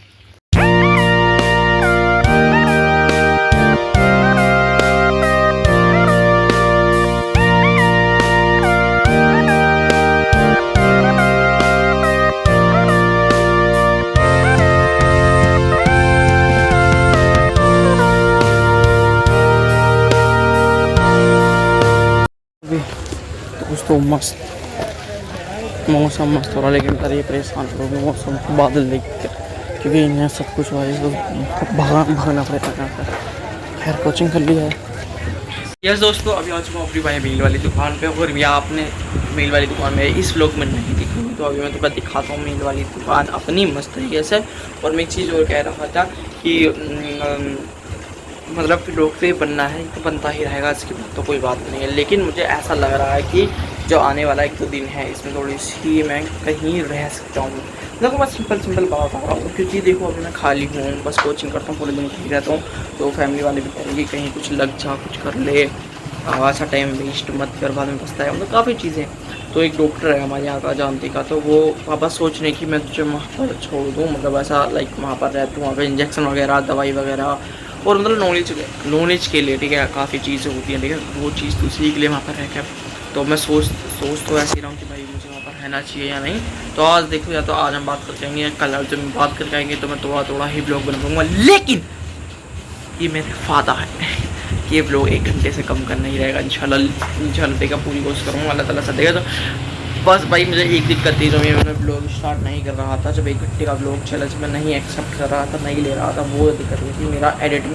Speaker 1: तो मस्त मौसम मस्त हो रहा, लेकिन कल ये परेशान करोगे मौसम बादल देख कर, क्योंकि इन्हें सब कुछ भाई तो भागना पड़ेगा यहाँ पर। खैर कोचिंग कर लिया है। यस दोस्तों, अभी आ चुका हूँ अपनी भाई मील वाली दुकान पे, और भैया आपने मील वाली दुकान में इस व्लॉग में नहीं दिखी, तो अभी मैं तुम्हें दिखाता हूँ मील वाली दुकान अपनी मस्त तरीके से। और मैं एक चीज़ और कह रहा था कि मतलब व्लॉग पे बनना है तो बनता ही रहेगा, इसकी तो कोई बात नहीं है, लेकिन मुझे ऐसा लग रहा है कि जो आने वाला 1-2 दिन है इसमें थोड़ी सी मैं कहीं रह सकता हूँ। देखो बस सिंपल बात आ रहा हूँ, क्योंकि देखो अभी मैं खाली हूँ, बस कोचिंग करता हूँ, पूरे दिन फ्री रहता हूँ, तो फैमिली वाले भी कहेंगे कहीं कुछ लग जा, कुछ कर ले, ऐसा टाइम वेस्ट मत कर, बाद में पछता है, मतलब काफ़ी चीज़ें। तो एक डॉक्टर है हमारे यहाँ का जानती का, तो वो पापा सोच रहे कि मैं तुझे वहाँ पर छोड़ दूँ, मतलब ऐसा लाइक वहाँ पर रहता हूँ, वहाँ पर इंजेक्शन वगैरह दवाई वगैरह, और मतलब नॉलेज के लिए, ठीक है, काफ़ी चीज़ें होती हैं, ठीक है, वो चीज़ तो इसी के लिए वहाँ पर रह कर। तो मैं सोच तो ऐसे ही रहा हूँ कि भाई मुझे वहाँ पर रहना चाहिए या नहीं। तो आज देखो, या तो आज हम बात करके आएंगे, कल जब हम बात करके आएंगे तो मैं थोड़ा ही ब्लॉग बना पाऊँगा, लेकिन ये मेरे फादा है कि ये ब्लॉग 1 घंटे से कम करना ही रहेगा इंशाल्लाह देगा, पूरी कोशिश करूँगा, अल्लाह ताला से देगा। तो बस भाई मुझे एक दिक्कत थी, जो मैं ब्लॉग स्टार्ट नहीं कर रहा था, जब 1 घंटे का ब्लॉग चैलेंज मैं नहीं एक्सेप्ट कर रहा था, नहीं ले रहा था, वो दिक्कत हुई थी। मेरा एडिटिंग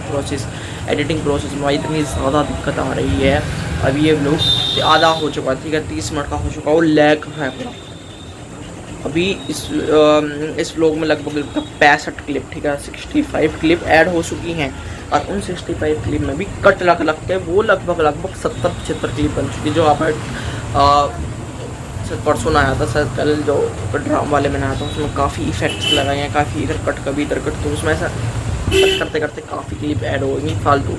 Speaker 1: प्रोसेस में भाई इतनी ज़्यादा दिक्कत आ रही है। अभी ये ब्लॉग आधा हो चुका है, ठीक है, 30 मिनट का हो चुका है, वो लैग है पूरा। अभी इस व्लॉग में लगभग 65 क्लिप, ठीक है, 65 क्लिप ऐड हो चुकी हैं, और उन 65 क्लिप में भी कट लग के वो लगभग 70-75 क्लिप बन चुकी है। जो आप परसों आया था, सर कल जो ड्राम वाले में आया था, उसमें काफ़ी इफेक्ट्स लगाए हैं, काफ़ी इधर कट कभी इधर कट, तो उसमें ऐसा कट करते काफ़ी क्लिप ऐड हो गई फालतू।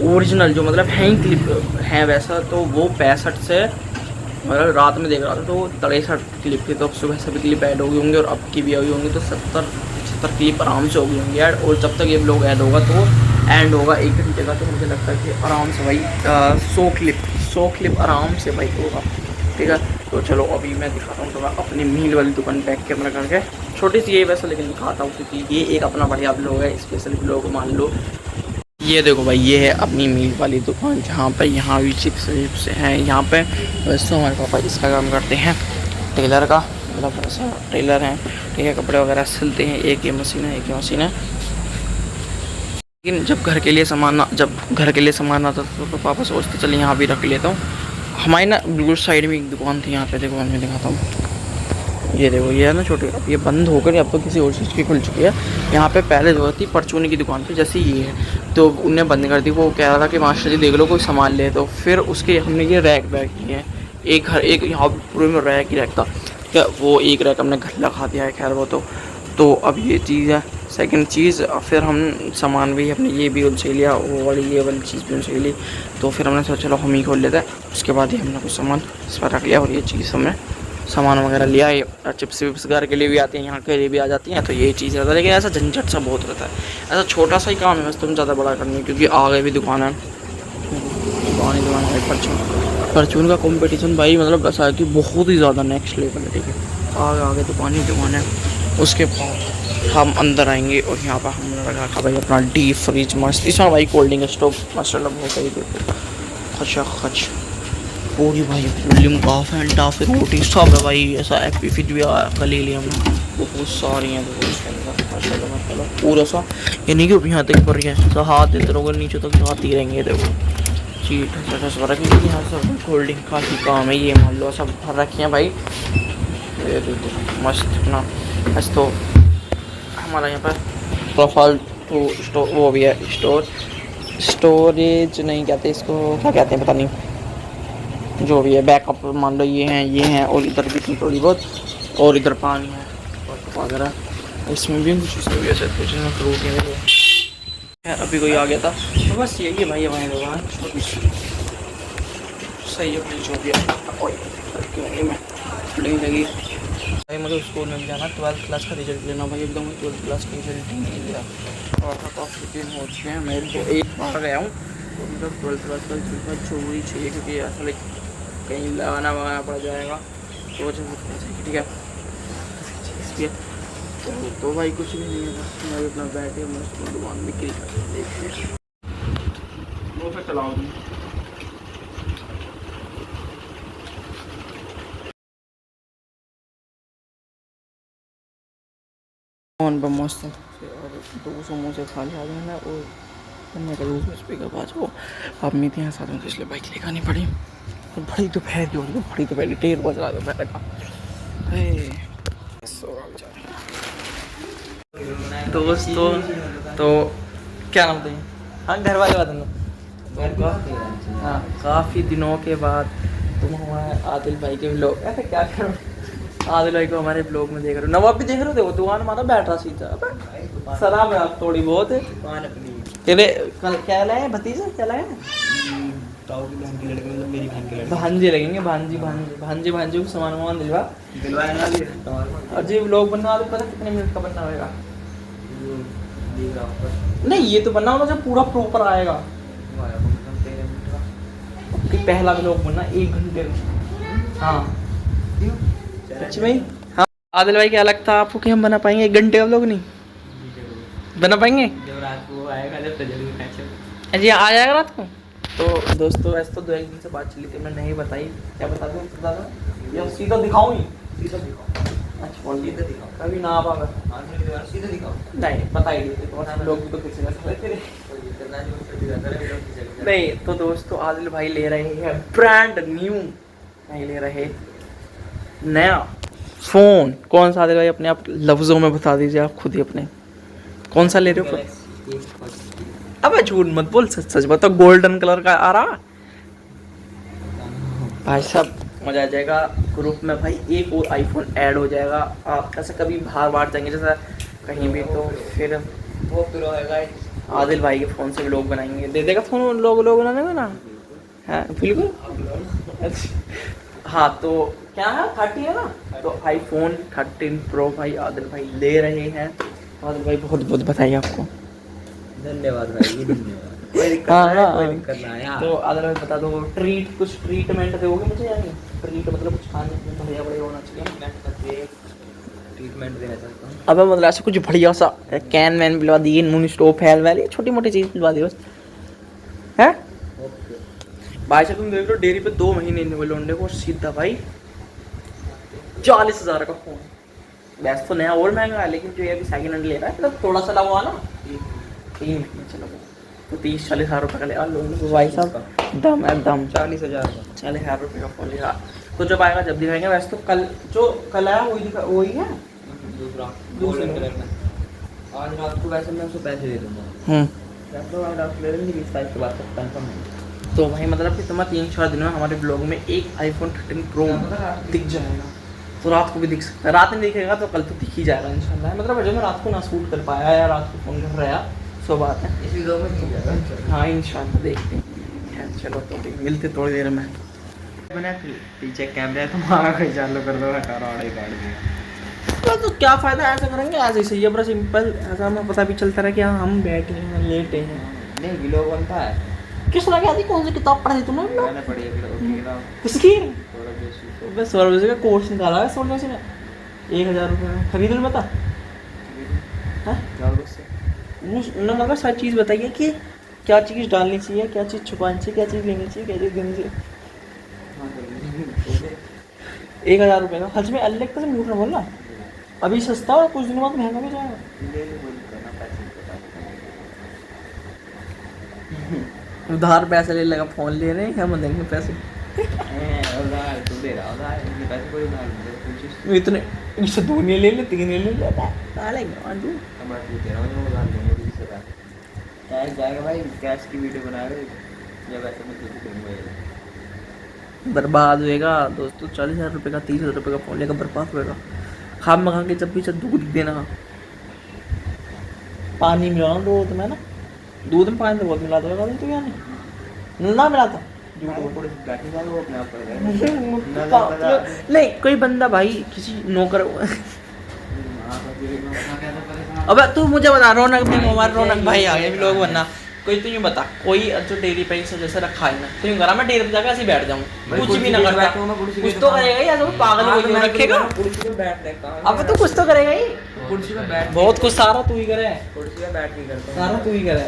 Speaker 1: ओरिजिनल जो मतलब है ही क्लिप हैं वैसा, तो वो 65 से मतलब रात में देख रहा था तो 63 क्लिप थी, तो अब सुबह से भी क्लिप ऐड हो गई होंगी, और अब की भी आई होंगी, तो 70-75 क्लिप आराम से हो गई होंगी ऐड। और जब तक ये ब्लॉग ऐड होगा तो एंड होगा 1 घंटे का, तो मुझे लगता है कि आराम से भाई 100 क्लिप आराम से भाई होगा, ठीक है। तो चलो अभी मैं दिखाता हूँ, तो मैं अपनी मील वाली दुकान बैक कैमरा करके, छोटी सी ये वैसा, लेकिन दिखाता हूँ, क्योंकि ये एक अपना बढ़िया ब्लॉग है, स्पेशल ब्लॉग मान लो। ये देखो भाई, ये है अपनी मील वाली दुकान, जहाँ पे यहाँ भी चिप्स हैं, यहाँ पे वैसे हमारे पापा इसका काम करते हैं, टेलर का, मतलब ऐसा टेलर हैं, ठीक है, कपड़े वगैरह सिलते हैं, एक ये मशीन है। लेकिन जब घर के लिए सामान आता था तो पापा सोचते चल यहाँ भी रख लेता हूँ। हमारी ना बिल्कुल साइड में एक दुकान थी, यहाँ पे देखो मैं दिखाता हूँ, ये देखो, ये है ना छोटी, अब ये बंद होकर अब तो किसी और चीज़ की खुल चुकी है। यहाँ पे पहले जो थी परचूनी की दुकान पे, जैसे ये है, तो उन्हें बंद कर दी। वो कह रहा था कि मास्टर जी देख लो कोई सामान ले, तो फिर उसके हमने ये रैक बैग किए हैं, एक यहाँ पूरे में रैक ही रैक था, क्या वो एक रैक हमने घर लगा दिया है। खैर वो तो अब ये चीज़ है। सेकंड चीज़, फिर हम सामान भी अपने ये भी उनसे लिया, वो वाली ये वाली चीज़ भी उनसे ली, तो फिर हमने सोचा चलो हम ही खोल लेते हैं। उसके बाद ही हमने कुछ सामान इस पर रख लिया, और ये चीज़ हमने सामान वगैरह लिया। ये चिप्स विप्स घर के लिए भी आती हैं, यहाँ के लिए भी आ जाती हैं, तो ये चीज़ रहता है। लेकिन ऐसा झंझट सा बहुत रहता है, ऐसा छोटा सा ही काम है बस, तुम ज़्यादा बड़ा करनी, क्योंकि आगे भी दुकान है, दुकान है परचून का कंपटीशन भाई, मतलब ऐसा है कि बहुत ही ज़्यादा नेक्स्ट लेवल है, ठीक है, आगे दुकान है। उसके बाद हम अंदर आएंगे, और यहाँ पर हमने रखा भाई अपना डीप फ्रिज मस्त, इसमें भाई कोल्ड ड्रिंक स्टोव माशाल्लाह बहुत सही, देखो खच पूरी भाई लिम्का फैंटा फिर रोटी सब है भाई, ऐसा एपी फिट भी कल ले लिया हमने, बहुत सारी हैं देखो इसके अंदर माशाल्लाह पूरा सा, ये नहीं कि अभी यहाँ तक पर है, हाथ देते रहोगे नीचे तक जाती रहेंगे। देखो चीट रखी यहाँ सब कोल्ड ड्रिंक का ही काम है, ये मान लो सब भर रखी हैं भाई, ये देखो मस्त ना। बस तो हमारा यहाँ पर प्रोफाइल तो स्टोर वो भी है, स्टोरेज नहीं कहते इसको, क्या कहते हैं पता नहीं, जो भी है बैकअप मान लो, ये हैं और इधर भी थोड़ी बहुत, और इधर पानी है वगैरह, इसमें भी कुछ इसमें भी ऐसे कुछ ना फ्रूट है। खैर अभी कोई आ गया था, तो बस यही है भाई हमारी दुकान, सही है भाई जो भी है लगी भाई। मुझे स्कूल में भी जाना, 12th क्लास का रिजल्ट लेना भाई, एकदम 12th क्लास का रिजल्ट नहीं लिया, और काफ़ी दिन हो चुके हैं, मैं तो एक बार गया हूँ, तो मतलब 12th क्लास का रिजल्ट जरूरी चाहिए, क्योंकि ऐसा लाइक कहीं लगाना पड़ जाएगा, तो वजह से ठीक है। तो भाई कुछ भी नहीं है, बस मैं अपना बैठे मस्त दुकान बिक्री कर देखते हैं, वो फिर चलाओ तुम। फोन पर मस्त और 2 समोसे खा लिया मैंने और मैं का दूसरा स्पीकर बाज वो अब मैं थी साथ में इसलिए बाइक लेकर नहीं पड़ी और बड़ी दोपहर की हो रही है, बड़ी दोपहर 1:30 बज रहा दोपहर का। दोस्तों तो क्या नाम था? हाँ घर वाले बात हाँ काफ़ी दिनों के बाद तुम हमारे आदिल भाई के ब्लॉग ऐसे क्या करो आदिल भाई को हमारे ब्लॉग में देख रहे हो। नवाब भी देख रहे थे वो दुकान मारा बैठ रहा सीधा शराब है आप थोड़ी बहुत है तेरे कल क्या लाए भतीजा क्या लाए
Speaker 2: मेरी बहन के लड़के
Speaker 1: भांजे लगेंगे भांजी भांजी भांजे भांजे को सामान वामान दिलवा और जी व्लॉग बनना तो पता कितने मिनट का बनना होगा? नहीं ये तो बनना होगा जब पूरा प्रॉपर आएगा कि पहला व्लॉग बनना 1 घंटे में। हाँ सच में हाँ आदिल भाई क्या लगता है आपको कि हम बना पाएंगे 1 घंटे का व्लॉग? नहीं बना पाएंगे
Speaker 2: जब रात को आएगा जब जरूर
Speaker 1: जी आ जाएगा रात को। तो दोस्तों ऐसे तो 2-1 दिन से बात चली थी मैं नहीं बताई क्या बता दूँ या सीधा दिखाऊँ ही
Speaker 2: सीधा दिखाओ।
Speaker 1: अच्छा
Speaker 2: सीधा दिखाओ
Speaker 1: कभी ना आप अगर
Speaker 2: सीधा दिखाओ
Speaker 1: नहीं पता ही नहीं लोग भी तो किसी ना समझते नहीं। तो दोस्तों आदिल भाई ले रहे हैं ब्रांड न्यू नहीं ले रहे नया फ़ोन। कौन सा आदिल भाई अपने आप लफ्ज़ों में बता दीजिए आप खुद ही अपने कौन सा ले रहे हो? अबे झूठ मत बोल सच सच बताओ गोल्डन कलर का आ रहा भाई साहब मजा आ जाएगा। ग्रुप में भाई एक और आईफोन ऐड हो जाएगा आप ऐसे कभी बाहर जाएंगे जैसा कहीं भी तो फिर
Speaker 2: वो फिर होएगा
Speaker 1: आदिल भाई के फ़ोन से लोग बनाएंगे दे देगा फ़ोन लोग बनाने में ना है बिल्कुल। हाँ तो क्या है 30 है ना तो आईफोन 13 प्रो भाई आदिल भाई ले रहे हैं। आदिल भाई बहुत बहुत बताइए आपको
Speaker 2: धन्यवाद भाई धन्यवाद। कोई दिक्कत
Speaker 1: हाँ,
Speaker 2: ना है
Speaker 1: हाँ,
Speaker 2: कोई दिक्कत ना है।
Speaker 1: तो आदिल भाई बता दो कुछ ट्रीटमेंट दोगे मुझे या नहीं? ट्रीट मतलब कुछ खाने में बढ़िया बढ़िया होना चाहिए।
Speaker 2: ट्रीटमेंट देना चाहता हूँ।
Speaker 1: अबे मतलब ऐसा कुछ बढ़िया सा कैन वैन पिलवा दिए नून स्टोव फैल वाली छोटी मोटी चीज़ पिलवा दी बस है भाई साहब तुम देख लो डेयरी पे 2 महीने नहीं हुए लौंडे को सीधा भाई 40,000 का फ़ोन। वैसे तो नया और महंगा है लेकिन जो ये अभी सेकंड हैंड ले रहा है मतलब थोड़ा सा लगा ना 3 महीने चलो तो 30-40 हज़ार रुपये का ले लोग भाई साहब दम एकदम
Speaker 2: 40,000 का
Speaker 1: 40,000 रुपये का फ़ोन लिया तो जब आएगा जब दिखाएंगे। वैसे तो कल आया वही है
Speaker 2: दूसरा गोल्डन कलर में। आज रात को वैसे मैं उसको पैसे दे दूँगा
Speaker 1: ले लेंगे 20 तारीख के बाद तक कंफर्म है। तो भाई मतलब कि तुम्हारा 3-4 दिन में हमारे ब्लॉग में एक आईफोन 13 प्रो दिख जाएगा तो रात को भी दिख सकता है। रात में दिखेगा तो कल तो दिख ही जाएगा इंशाल्लाह। मतलब जो मैं रात को ना शूट कर पाया या रात को फ़ोन कर रहा सो बात है
Speaker 2: इसी दो में दिख जाएगा।
Speaker 1: हाँ इंशाल्लाह देखते हैं। चलो तो मिलते थोड़ी देर में।
Speaker 2: मैंने पीछे कैमरा है तुम्हारा कोई चालू कर दो कार ऑर्डर काट दिया
Speaker 1: तो क्या फ़ायदा ऐसा करेंगे ऐसे ही सही है बड़ा सिंपल ऐसा हमें पता भी चलता रहा कि हाँ हम बैठे हैं लेटे हैं।
Speaker 2: नहीं व्लॉग बनता है
Speaker 1: किस तरह की आती कौन सी किताब पढ़ी तुमने
Speaker 2: मैंने पढ़ी है व्लॉग
Speaker 1: किसकी?
Speaker 2: की
Speaker 1: बस 16 का कोर्स निकाला है 16 में 1,000 रुपये में खरीद लो बता उन्होंने मतलब सारी चीज़ बताइए कि क्या चीज़ डालनी चाहिए क्या चीज़ छुपानी चाहिए क्या चीज़ लेनी चाहिए क्या चीज़ देनी चाहिए। 1,000 रुपये का सच में अल्लाह का झूठ ना बोलना अभी सस्ता और कुछ दिनों बाद महंगा भी जाएगा। उधार पैसे ले लेगा फ़ोन ले रहे हैं क्या हम देंगे पैसे इतने इससे 2 नहीं ले ले 3 नहीं ले
Speaker 2: कैश जाएगा भाई कैश की वीडियो बनाएगा या वैसे मैं तुझे दूंगा
Speaker 1: बर्बाद होएगा दोस्तों। 40,000 रुपये का 30,000 रुपये का फ़ोन लेकर बर्बाद होएगा। खा मखा के जब भी दूध देना पानी मिला दूध में ना दूध में पानी तो बहुत मिला देगा तो क्या नहीं ना मिला था नहीं कोई बंदा भाई किसी नौकर अब तू मुझे बता रौनक भी हमारे रौनक भाई आ गए लोग बनना कोई तो यूँ बता कोई जो डेयरी पे जैसे रखा है ना तो यूँ करा मैं डेयरी पे जाकर ऐसे बैठ जाऊँ कुछ भी ना करता कुछ तो करेगा यार पागल हो गया रखेगा अब तो कुछ तो करेगा ही
Speaker 2: कुर्सी पे बैठ
Speaker 1: बहुत कुछ सारा तू ही करे
Speaker 2: कुर्सी पे बैठ के करता
Speaker 1: सारा तू ही करे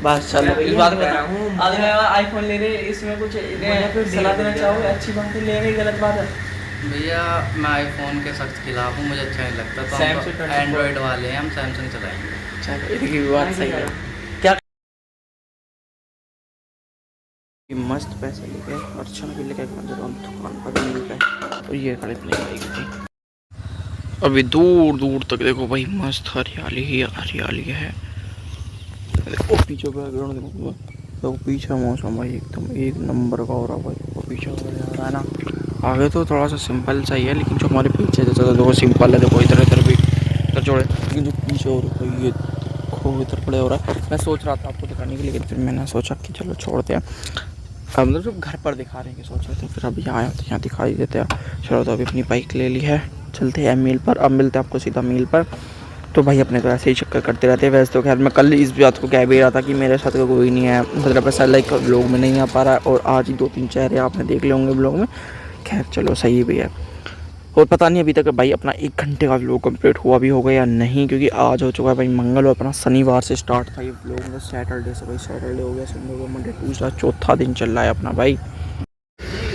Speaker 1: बस चलो इस बात में आईफोन ले रहे इसमें कुछ सलाह देना चाहोगे? अच्छी बात है ले रहे गलत बात है
Speaker 3: भैया मैं आईफोन के सख्त खिलाफ हूँ, मुझे अच्छा नहीं लगता। तो
Speaker 1: Samsung
Speaker 3: हम
Speaker 1: 24
Speaker 3: एंड्रॉयड वाले हैं, हम सैमसंग चलाएंगे।
Speaker 1: चलो इसकी भी बात सही है। क्या मस्त पैसे लेके अर्चना भी लेके दुकान पर भी लेके और ये खड़े अपनी बाइक थी। अभी दूर दूर तक देखो भाई मस्त हरियाली ही हरियाली है। देखो पीछे बैकग्राउंड देखो तो पीछे मौसम भाई एकदम एक नंबर का हो रहा भाई। वो पीछे हो रहा है ना, आगे तो थोड़ा सा सिंपल सा ही है लेकिन जो हमारे पीछे जैसा तो देखो सिंपल है। देखो इधर इधर भी इधर जोड़े, लेकिन जो पीछे हो रहा है ये देखो इधर पड़े हो रहा है। मैं सोच रहा था आपको दिखाने के लिए, लेकिन फिर मैंने सोचा कि चलो छोड़ते हैं। मतलब जो घर पर दिखा रहे हैं कि सोच रहे थे, फिर अभी यहाँ आए तो यहाँ दिखाई देते हैं। चलो तो अभी अपनी बाइक ले ली है, चलते हैं मील पर। अब मिलते हैं आपको सीधा मील पर। तो भाई अपने तो ऐसे ही चक्कर करते रहते हैं। वैसे तो खैर मैं कल इस बात को कह भी रहा था कि मेरे साथ कोई नहीं है, मतलब ऐसा लाइक ब्लॉग में नहीं आ पा रहा है। और आज ही 2-3 चेहरे आपने देख ले होंगे ब्लॉग में। खैर चलो सही भी है। और पता नहीं अभी तक भाई अपना 1 घंटे का व्लॉग कंप्लीट हुआ भी होगा या नहीं, क्योंकि आज हो चुका है भाई मंगल और अपना शनिवार से स्टार्ट था ये व्लॉग। मतलब सैटरडे से भाई सैटरडे हो गया, संडे हो गया, मंडे ट्यूसडे, चौथा दिन चल रहा है अपना भाई।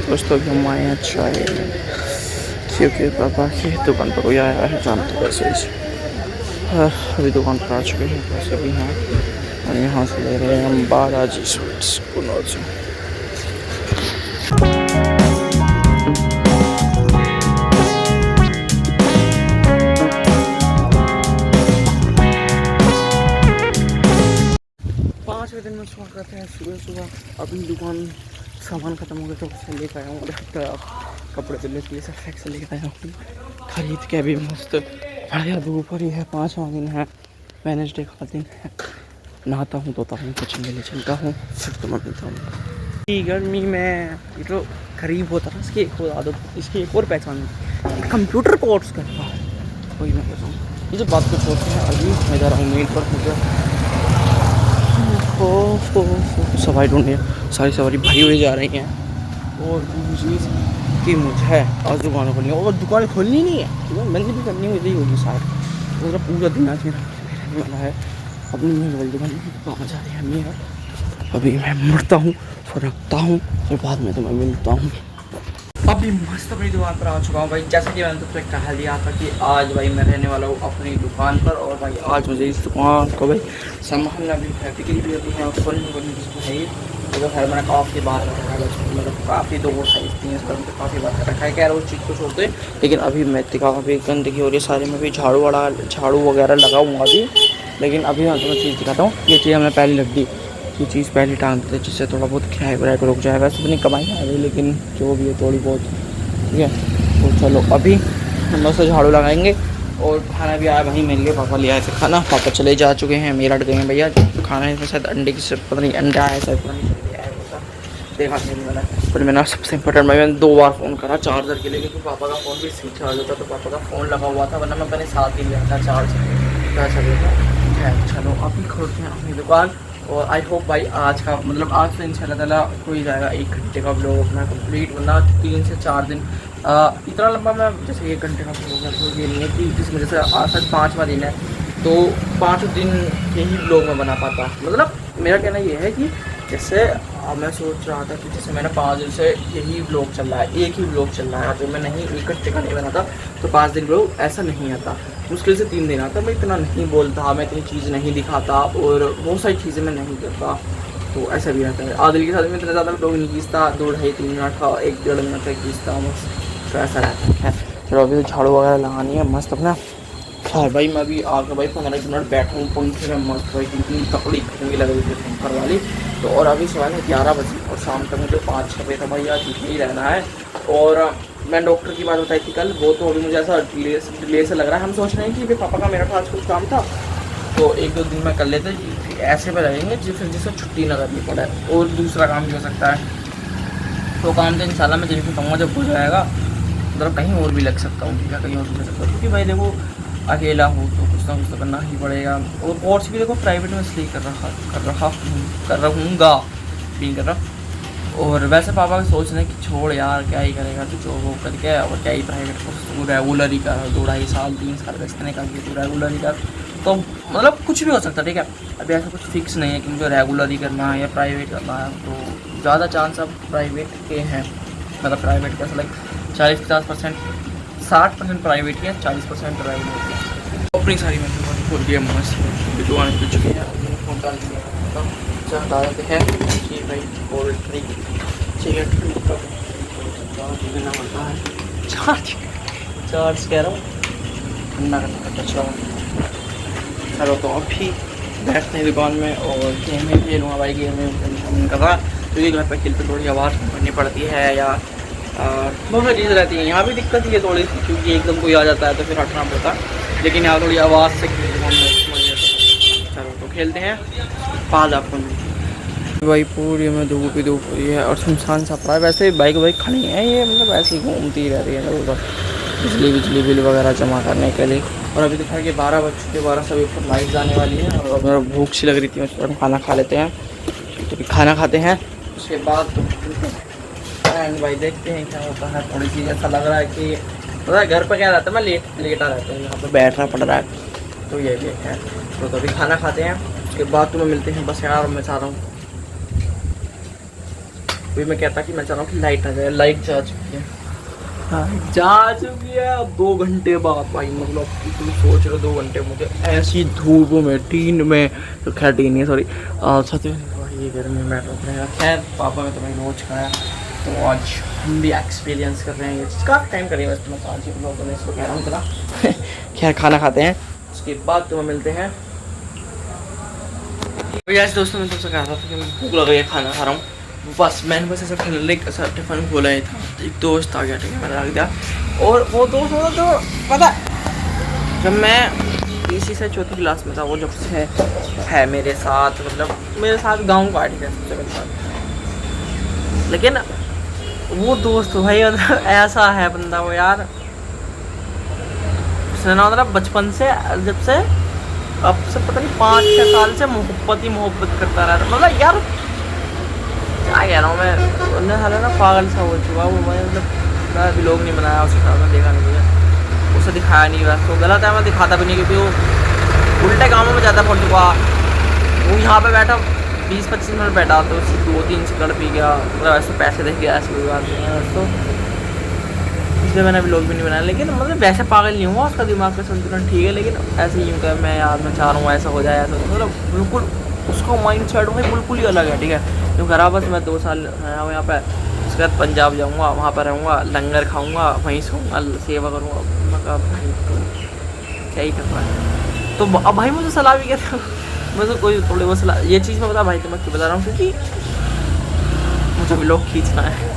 Speaker 1: दोस्तों अभी हम आए हैं चाय क्योंकि पापा की दुकान पर कोई आया है, जानते वैसे ही। अभी दुकान पर आ चुके हैं, पैसे भी हैं और यहाँ से ले रहे हैं हम बालाजी स्वीट्स कुनौर से। पाँचवें दिन में सुबह करते हैं सुबह सुबह। अभी दुकान सामान ख़त्म हो गया तो उससे लेकर आया हूँ कपड़े धुलने के लिए, सब फैक्ट से लेकर आया हूँ खरीद के। अभी मस्त बढ़िया धूप ही है, 5वां दिन है, वेडनेसडे का दिन है। नहाता हूँ धोता हूँ, कोचिंग के लिए चलता हूँ, फिर तो मैं मिलता हूँ। गर्मी में ये तो गरीब होता है, इसकी एक और आदत, इसकी एक और पहचान है, कंप्यूटर कोर्स करता है। वही मैं कहता हूँ। ये जो बात को छोड़ते हैं, अभी मैं जा रहा हूँ मेल पर। मुझे सवारी ढूंढनी है, सारी सवारी भाई हुए जा रही हैं। और दूसरी चीज़ कि मुझे आज दुकानें खोलनी है, और दुकानें खोलनी नहीं है तो मैंने भी करनी हुई होगी शायद। पूरा दिन आज मेरा रहने वाला है अपनी मेल वाली दुकान में। कहाँ जा रही है मेरा, अभी मैं मुड़ता हूँ, फिर रखता हूँ, फिर बाद में तो मैं मिलता हूँ। अभी मस्त अपनी दुकान पर आ चुका हूँ भाई। जैसे कि मैंने तुमसे कहा दिया था कि आज भाई मैं रहने वाला हूँ अपनी दुकान पर। और भाई आज मुझे इस दुकान को भाई संभालना भी है, फिक्री भी अभी है, फुल है। तो खैर मैंने काफ़ी बार रखा है, मतलब काफ़ी दो साइज़ थी इस पर, तो काफ़ी बार रखा है। कह रहा उस चीज़ को छोड़ते, लेकिन अभी मैं काफ़ी गंदगी हो रही है सारे में भी। झाड़ू वगैरह लगाऊँगा अभी, लेकिन अभी मैं तुम्हें चीज़ दिखाता हूँ। ये चीज़ हमने पहले रख दी, ये चीज़ पहले टांग देते जिससे थोड़ा बहुत किराए वराए को रुक जाए। वैसे अपनी कमाई आ रही, लेकिन जो भी है थोड़ी बहुत, ठीक है। तो चलो अभी हम लोग से झाड़ू लगाएंगे। और खाना भी आया भाई मेरे लिए, पापा ले आए थे खाना। पापा चले जा चुके हैं, मेरठ गए हैं भैया। खाना है शायद अंडे की, पता नहीं अंडा आया शायद, पता नहीं देखा नहीं मैंने। फिर मैंने सबसे इम्पोर्टेंट मैंने 2 बार फ़ोन करा चार्जर के लिए, क्योंकि पापा का फ़ोन भी स्विच चार्ज होता, तो पापा का फ़ोन लगा हुआ था, वरना मैं अपने साथ ही लिया था चार्ज। क्या चलेगा, चलो अभी खोलते हैं अपनी दुकान। और आई होप भाई आज का, मतलब आज तो इंशाल्लाह ताला हो ही जाएगा 1 घंटे का व्लॉग अपना कंप्लीट, वरना 3 से 4 दिन इतना लंबा मैं जैसे 1 घंटे का व्लॉग है। तो ये नहीं है कि जिस वजह से आज 5वां दिन है तो 5 दिन यही व्लॉग में बना पाता। मतलब मेरा कहना ये है कि जैसे मैं सोच रहा था कि जैसे मैंने 5 दिन से यही व्लॉग चल रहा है, एक ही व्लॉग चल रहा है, जो मैं नहीं 1 घंटे का नहीं बनाता तो 5 दिन व्लॉग ऐसा नहीं आता, मुश्किल से 3 दिन आता। मैं इतना नहीं बोलता, मैं इतनी चीज़ नहीं दिखाता, और बहुत सारी चीज़ें मैं नहीं करता, तो ऐसा भी रहता है। आदिल के साथ में इतना ज़्यादा व्लॉग नहीं खींचता, 2-2.5-3 मिनट का 1-1.5 मिनट का खींचता हूँ, तो ऐसा रहता है। चलो अभी तो झाड़ू वगैरह लगानी है मस्त अपना। हाँ भाई मैं भी आकर भाई 15 मिनट बैठा हूँ पंखे में मस्त भाई, इतनी तकड़ी गर्मी लग रही थी पंखर वाली। तो और अभी सुबह 11 बजे और शाम तक मुझे 5-6 बजे तक भाई आज ही रहना है। और मैं डॉक्टर की बात बताई थी कल, वो तो अभी मुझे ऐसा डिले से लग रहा है। हम सोच रहे हैं कि भाई पापा का मेरा आज कुछ काम था तो 1-2 दिन में कर लेते, ऐसे में रहेंगे फिर जिससे छुट्टी ना करनी पड़े। और दूसरा काम भी हो सकता है, तो काम तो इंशाल्लाह मैं जल्दी बताऊँगा जब हो जाएगा। मतलब कहीं और भी लग सकता हूँ, ठीक है, कहीं और भी लग सकता हूँ, क्योंकि भाई देखो अकेला हो तो कुछ ना कुछ तो करना ही पड़ेगा। और कोर्स भी देखो प्राइवेट में इसलिए कर रहूँगा भी कर रहा। और वैसे पापा का सोच रहे हैं कि छोड़ यार क्या ही करेगा तो जो वो करके, और क्या ही प्राइवेट कोर्स, तो रेगुलर ही कर 2-2.5 साल 3 साल का इसने का तो रेगुलर ही कर। तो मतलब कुछ भी हो सकता है, ठीक है। अभी ऐसा कुछ फिक्स नहीं है कि मुझे रेगुलर ही करना है या प्राइवेट करना है, तो ज़्यादा चांस अब प्राइवेट के हैं। मतलब प्राइवेट का लाइक 40-50%, 60% प्राइवेट है, 40% प्राइवेट होती है। अपनी सारी मैंने खोल दिया, मस्त दुकान पे चुके हैं, फ़ोन डाल दिया, हटा देते हैं कि भाई कोविड फ्री सिगरेट चार्ज कह रहा हूँ ठंडा करना अच्छा। चलो तो अभी बैठते हैं दुकान में और गेम में खेलूँगा भाई। गेम में टेंशन कर रहा क्योंकि घर पर खेल पर थोड़ी आवाज़ करनी पड़ती है या बहुत सारी चीज़ रहती है। यहाँ भी दिक्कत ही है थोड़ी सी क्योंकि एकदम कोई आ जाता है तो फिर हटना पड़ता, लेकिन यहाँ थोड़ी आवाज़ से चलो तो खेलते हैं। बाद आपको भाई पूरी में धूप ही धूप हुई है और सुनसान सा पड़ा है। वैसे बाइक खड़ी है ये, मतलब ऐसे ही घूमती रहती है उधर बिजली बिल वगैरह जमा करने के लिए। और अभी दिखा कि 12 बज चुके, 12 से ऊपर लाइट जाने वाली है और मेरा भूख सी लग रही थी, उस पर हम खाना खा लेते हैं। तो फिर खाना खाते हैं उसके बाद एंड भाई देखते हैं क्या होता है। थोड़ी सी ऐसा लग रहा है कि पता है घर पर क्या रहता है, मैं लेटा रहता हूँ, यहाँ पर बैठना पड़ रहा है तो ये भी है। तो अभी खाना खाते हैं उसके बाद तुम्हें मिलते हैं। बस यार मैं चाह रहा हूँ, अभी मैं कहता कि मैं चाह रहा हूँ कि लाइट आ जाए। लाइट जा चुकी है, हाँ जा चुकी है। अब 2 घंटे बाद भाई, मतलब तुम सोच रहे हो 2 घंटे मुझे ऐसी धूप में टीन में, तो खैर टीन नहीं सॉरी छत में ये गर्मी में रोक रहे हैं। खैर पापा में तुम्हें रोज खाया तो आज हम भी एक्सपीरियंस कर रहे हैं ये चीज़। काफ़ी टाइम करेंगे वैसे, मैं 5 लोगों ने इसको कह रहा हूँ इतना। खैर खाना खाते हैं उसके बाद तुम्हें मिलते हैं। आज दोस्तों मैं तुमसे कह रहा था कि मैं भूख लग गई है, खाना खा रहा हूँ। बस मैंने बस ऐसा ऐसा टिफ़िन खोला ही था, एक दोस्त आ गया, ठीक है मैंने रख दिया। और वो दोस्त होता तो पता जब मैं तीसरी से चौथी क्लास में था, वो जब से है मेरे साथ, मतलब मेरे साथ गाँव का ठीक है सबसे मेरे साथ। लेकिन वो दोस्त भाई मतलब ऐसा है बंदा वो यार, उसने ना मतलब बचपन से जब से अब से पता नहीं 5-6 साल से मोहब्बत करता रहा था। मतलब यार क्या कह रहा हूँ मैं, उन्हें हाल ना पागल सा हो चुका वो भाई। मतलब अभी लोग नहीं बनाया उसके साथ, में देखा नहीं मुझे, उसे दिखाया नहीं बस तो गलत है, मैं दिखाता भी नहीं क्योंकि वो उल्टे कामों में ज़्यादा पड़ चुका। वो यहाँ पे बैठा 20-25 मिनट बैठा तो उससे 2-3 सिगरेट पी गया, मतलब ऐसे पैसे दे गया, ऐसी कोई बात नहीं है तो इसलिए मैंने अभी लोग भी नहीं बनाया। लेकिन मतलब वैसे पागल नहीं हुआ, उसका दिमाग का संतुलन ठीक है, लेकिन ऐसे ही होता है। मैं यार मैं चाह रहा हूँ ऐसा हो जाए, ऐसा मतलब बिल्कुल उसका माइंड सेट भाई बिल्कुल ही अलग है, ठीक है। तो घर बस मैं 2 साल आया हूँ यहाँ पर, उसके बाद पंजाब जाऊँगा, वहाँ पर रहूँगा, लंगर खाऊँगा, वहीं सोऊँगा, सेवा करूँगा। मैं भाई तो क्या ही कर रहा है। तो अब भाई मुझे सलाह भी कहते हो, मुझे कोई थोड़ी बहुत सलाह, ये चीज़ मैं बता भाई, तो मैं क्यों बता रहा हूँ क्योंकि मुझे भी लोग खींचना है,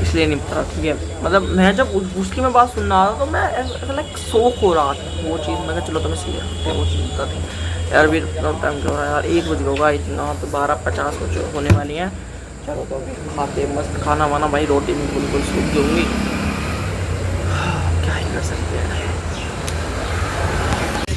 Speaker 1: इसलिए नहीं पता, ठीक है। मतलब मैं जब उसकी मैं बात सुन रहा था तो मैं ऐसा लाइक शौक हो रहा था वो चीज़। मैं चलो तो मैं सीख सकते हैं वो चीज़ बता दें यार। भी टाइम क्यों रहा है यार, 1 बज होगा इतना, तो 12:50 होने वाली हैं। चलो तो खाते मस्त खाना वाना भाई, रोटी में बिल्कुल सूख दूँगी, क्या ही कर सकते हैं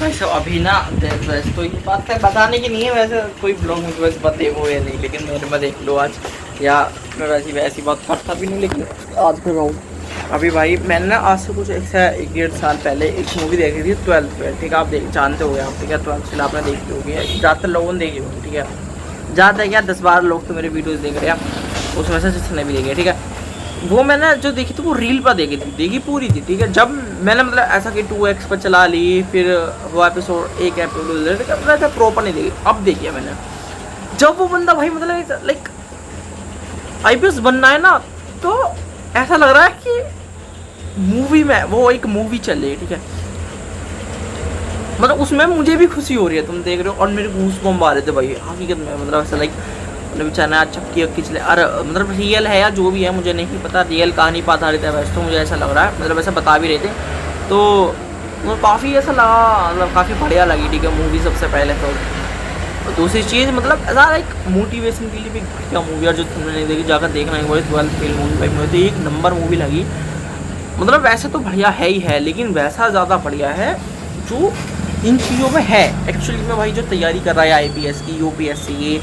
Speaker 1: भाई सब। अभी ना वैसे तो ये बात है बताने की नहीं है, वैसे कोई ब्लॉग मुझे वैसे बात देखो या नहीं, लेकिन मेरे में देख लो आज, या मैं वैसी बात करता भी नहीं, लेकिन आज कर रहा हूँ। अभी भाई मैंने ना आज से कुछ 1-1.5 साल पहले एक मूवी देखी थी 12th फेल, ठीक है। आप जानते हो आप, ठीक है। 12th फेल आपने देखी होगी, ज़्यादातर लोगों ने देखी होगी, ठीक है। ज़्यादा क्या 10-12 लोग तो मेरे वीडियोज़ देख रहे हैं, उसमें से जिसने भी देखे, ठीक है। वो मैंने जो देखी थी वो रील पर देखी पूरी थी, ठीक है। जब मैंने मतलब ऐसा कि 2x पर चला ली, फिर वो एपिसोड एक एपिसोड प्रॉपर नहीं देखी, अब देखी है मैंने। जब वो बंदा भाई मतलब लाइक IPS बनना है ना, तो ऐसा लग रहा है कि मूवी में वो एक मूवी चल रही है, ठीक है। मतलब उसमें मुझे भी खुशी हो रही है, तुम देख रहे हो, और मेरे गूज़बम्प आ रहे थे भाई हकीकत में। मतलब ऐसा लाइक बेचारा आज चपकी खींच ले, अरे मतलब रियल है या जो भी है मुझे नहीं पता, रियल कहानी पर आधारित है वैसे तो मुझे ऐसा लग रहा है, मतलब ऐसा बता भी रहे थे तो मतलब काफ़ी ऐसा लगा, मतलब काफ़ी बढ़िया लगी, ठीक है मूवी सबसे पहले तो। दूसरी चीज़ मतलब ऐसा एक मोटिवेशन के लिए भी क्या मूवी है, जो तुमने नहीं देखी जाकर देखना है, वही 12th फेल मूवी भाई मुझे तो एक नंबर मूवी लगी। मतलब वैसे तो बढ़िया है ही है, लेकिन वैसा ज़्यादा बढ़िया है जो इन चीज़ों में है एक्चुअली में भाई, जो तैयारी कर रहा है IPS की, UPSC की,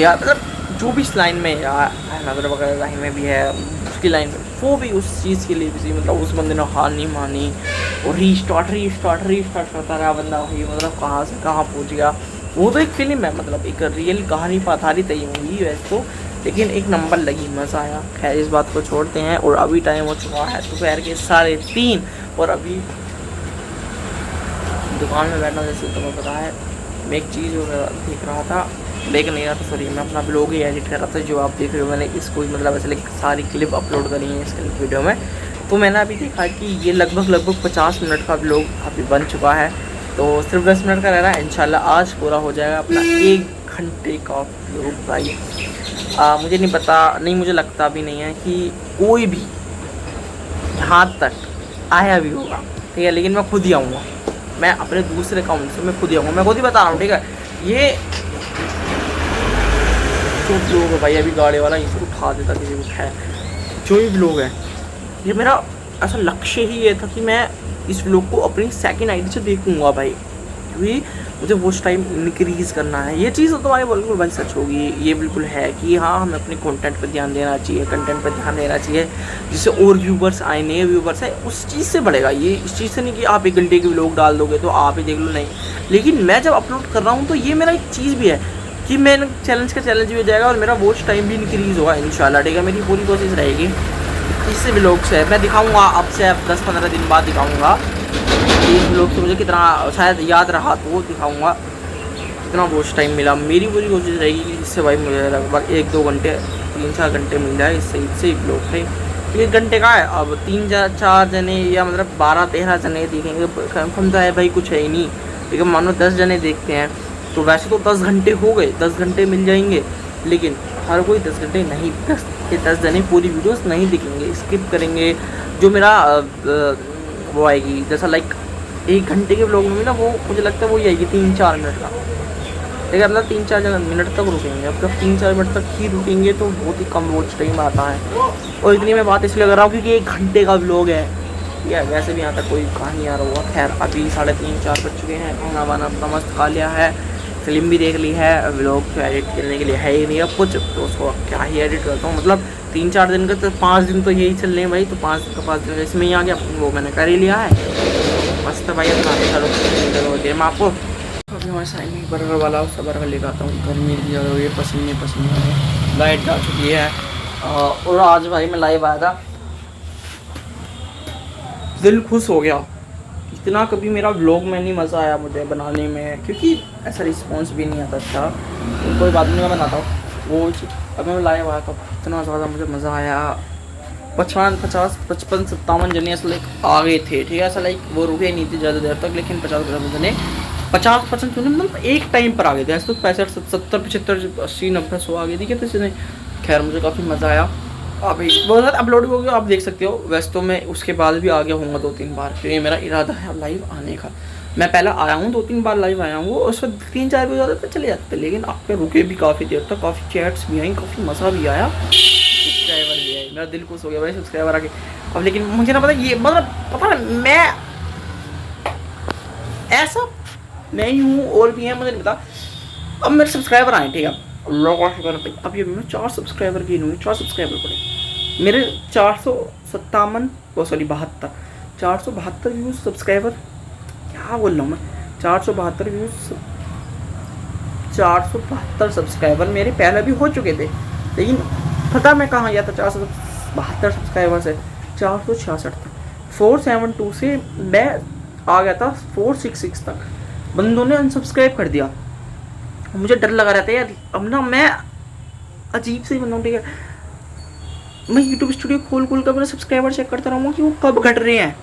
Speaker 1: या मतलब जो भी इस लाइन में या नजर वगैरह लाइन में भी है, उसकी लाइन में वो भी उस चीज़ के लिए भी, मतलब उस बंदे ने हार नहीं मानी और रीस्टार्ट करता रहा बंदा भाई, मतलब कहाँ से कहाँ पहुँच गया। वो तो एक फिल्म है, मतलब एक रियल कहानी पर आधारित है ये मूवी वैसे तो, लेकिन एक नंबर लगी, मज़ा आया। खैर इस बात को छोड़ते हैं और अभी टाइम हो चुका है दोपहर के 3:30 और अभी दुकान में बैठना, जैसे तुम्हें पता है। मैं एक चीज़ देख रहा था, देख नहीं रहा था सॉरी, मैं अपना ब्लॉग ही एडिट कर रहा था जो आप देख रहे हो। मैंने इसको मतलब ऐसे सारी क्लिप अपलोड करी है इस वीडियो में। तो मैंने अभी देखा कि ये लगभग 50 मिनट का ब्लॉग अभी बन चुका है, तो सिर्फ 10 मिनट का रह रहा है। इंशाल्लाह आज पूरा हो जाएगा अपना 1 घंटे का ब्लॉग भाई। मुझे नहीं पता, नहीं मुझे लगता भी नहीं है कि कोई भी यहाँ तक आया भी होगा, ठीक है। लेकिन मैं खुद ही आऊँगा, मैं अपने दूसरे अकाउंट से मैं खुद ही आऊँगा, मैं खुद ही बता रहा हूँ, ठीक है। ये जो ब्लॉग है भाई, अभी गाड़ी वाला इसे उठा देता किसी को, है जो भी ब्लॉग है, ये मेरा ऐसा लक्ष्य ही ये था कि मैं इस ब्लॉग को अपनी सेकंड आईडी से देखूंगा भाई, क्योंकि मुझे वॉच टाइम इंक्रीज़ करना है। ये चीज़ तो तुम्हारी बिल्कुल भाई सच होगी, ये बिल्कुल है कि हाँ हमें अपने कंटेंट पर ध्यान देना चाहिए, कंटेंट पर ध्यान देना चाहिए, जिससे और व्यूवर्स आए, नए व्यूवर्स आए, उस चीज़ से बढ़ेगा। ये इस चीज़ से नहीं कि आप 1 घंटे के व्लॉग डाल दोगे तो आप ही देख लो, नहीं। लेकिन मैं जब अपलोड कर रहा हूँ तो ये मेरा एक चीज़ भी है कि मैं चैलेंज भी हो जाएगा और मेरा वॉच टाइम भी इंक्रीज़ होगा इंशाल्लाह, ठीक है। मेरी पूरी कोशिश रहेगी इससे व्लॉग से मैं दिखाऊंगा, अब से 10-15 दिन बाद दिखाऊंगा इस व्लॉग से मुझे कितना शायद याद रहा तो वो दिखाऊंगा कितना वॉच टाइम मिला। मेरी पूरी कोशिश रहेगी कि इससे भाई मुझे लगभग 1-2 घंटे 3-4 घंटे मिल जाए इससे ही ब्लॉग है। 1 घंटे का है, अब 3-4 जने या मतलब 12-13 जने देखेंगे कन्फर्म तो है भाई, कुछ है ही नहीं। लेकिन मानो 10 जने देखते हैं तो वैसे तो 10 घंटे हो गए, 10 घंटे मिल जाएंगे, लेकिन हर कोई 10 घंटे नहीं, 10 जने पूरी वीडियोस नहीं देखेंगे, स्किप करेंगे। जो मेरा वो आएगी जैसा लाइक 1 घंटे के ब्लॉग में भी ना, वो मुझे लगता है वो ही आएगी 3-4 मिनट का, ठीक है। मतलब 3-4 मिनट तक रुकेंगे, अब जब 3-4 मिनट तक ही रुकेंगे तो बहुत ही कम वॉच टाइम आता है। और इतनी मैं बात इसलिए कर रहा हूँ क्योंकि 1 घंटे का ब्लॉग है, या वैसे भी यहाँ तक कोई कहानी आ रहा होगा। खैर अभी 3:30-4 बज चुके हैं, खाना वाना अपना मस्त खा लिया है, फिल्म भी देख ली है, व्लॉग तो एडिट करने के लिए है ही नहीं अब कुछ, तो उसको क्या ही एडिट करता हूँ। मतलब 3-4 दिन का तो 5 दिन तो यही चल रहे हैं भाई, तो 5 दिन इसमें ही आ गया, वो मैंने कर ही लिया है मस्त भाई। अपना चलो मैं आपको अभी हमारे साइड में बर्गर वाला उसका बर्गर लेकर आता हूँ। गर्मी की ज़्यादा हुई है, पसीने है, लाइट जा चुकी है। और आज भाई मैं लाइव आया था, दिल खुश हो गया। इतना कभी मेरा व्लॉग में नहीं मज़ा आया मुझे बनाने में, क्योंकि ऐसा रिस्पॉन्स भी नहीं आता था। तो कोई बात नहीं, मैं बनाता हूँ वो चीज़। अब मैं लाइव आया था, इतना ज़्यादा मुझे मज़ा आया। 55-57 जने ऐसा लाइक आ गए थे, ठीक है। ऐसा लाइक वो रुके नहीं थे ज़्यादा देर तक, लेकिन 50% जने 50% मतलब एक टाइम पर आ गए थे। ऐसे तो 65, 70, 75, 80, 90, 100 आ गए थी क्या तो। खैर मुझे काफ़ी मज़ा आया। अभी बहुत ज़्यादा अपलोड हो गया, आप देख सकते हो। वैसे तो मैं उसके बाद भी आ गया होऊंगा 2-3 बार, क्योंकि मेरा इरादा है अब लाइव आने का। मैं पहले आया हूँ 2-3 बार लाइव आया हूँ, उस वक्त 3-4 भी ज़्यादा चले जाते, लेकिन आप पे रुके भी काफ़ी देर तक, काफ़ी चैट्स भी आई, काफ़ी मज़ा भी आया, सब्सक्राइबर भी आए, मेरा दिल खुश हो गया भाई सब्सक्राइबर आके। अब लेकिन मुझे ना पता ये मतलब पता है मैं ऐसा नहीं हूँ, और भी है मुझे नहीं पता। अब मेरे सब्सक्राइबर आए, ठीक है, अल्लाह का शुक्र है। अब ये मैं 4 सब्सक्राइबर की लूँगी, 4 सब्सक्राइबर पड़े मेरे 472 व्यूज़ सब्सक्राइबर, क्या बोल रहा हूँ मैं, 472 व्यूज़, 472 सब्सक्राइबर मेरे पहले भी हो चुके थे, लेकिन पता मैं कहाँ गया था 472 सब्सक्राइबर से 466 तक। 472 से मैं आ गया था 466 तक, बंदों ने अनसब्सक्राइब कर दिया। मुझे डर लगा रहता है यार, अब ना मैं अजीब से ही बंदा हूँ, ठीक है। मैं यूट्यूब स्टूडियो खोल कर अपने सब्सक्राइबर चेक करता रहूँगा कि वो कब घट रहे हैं।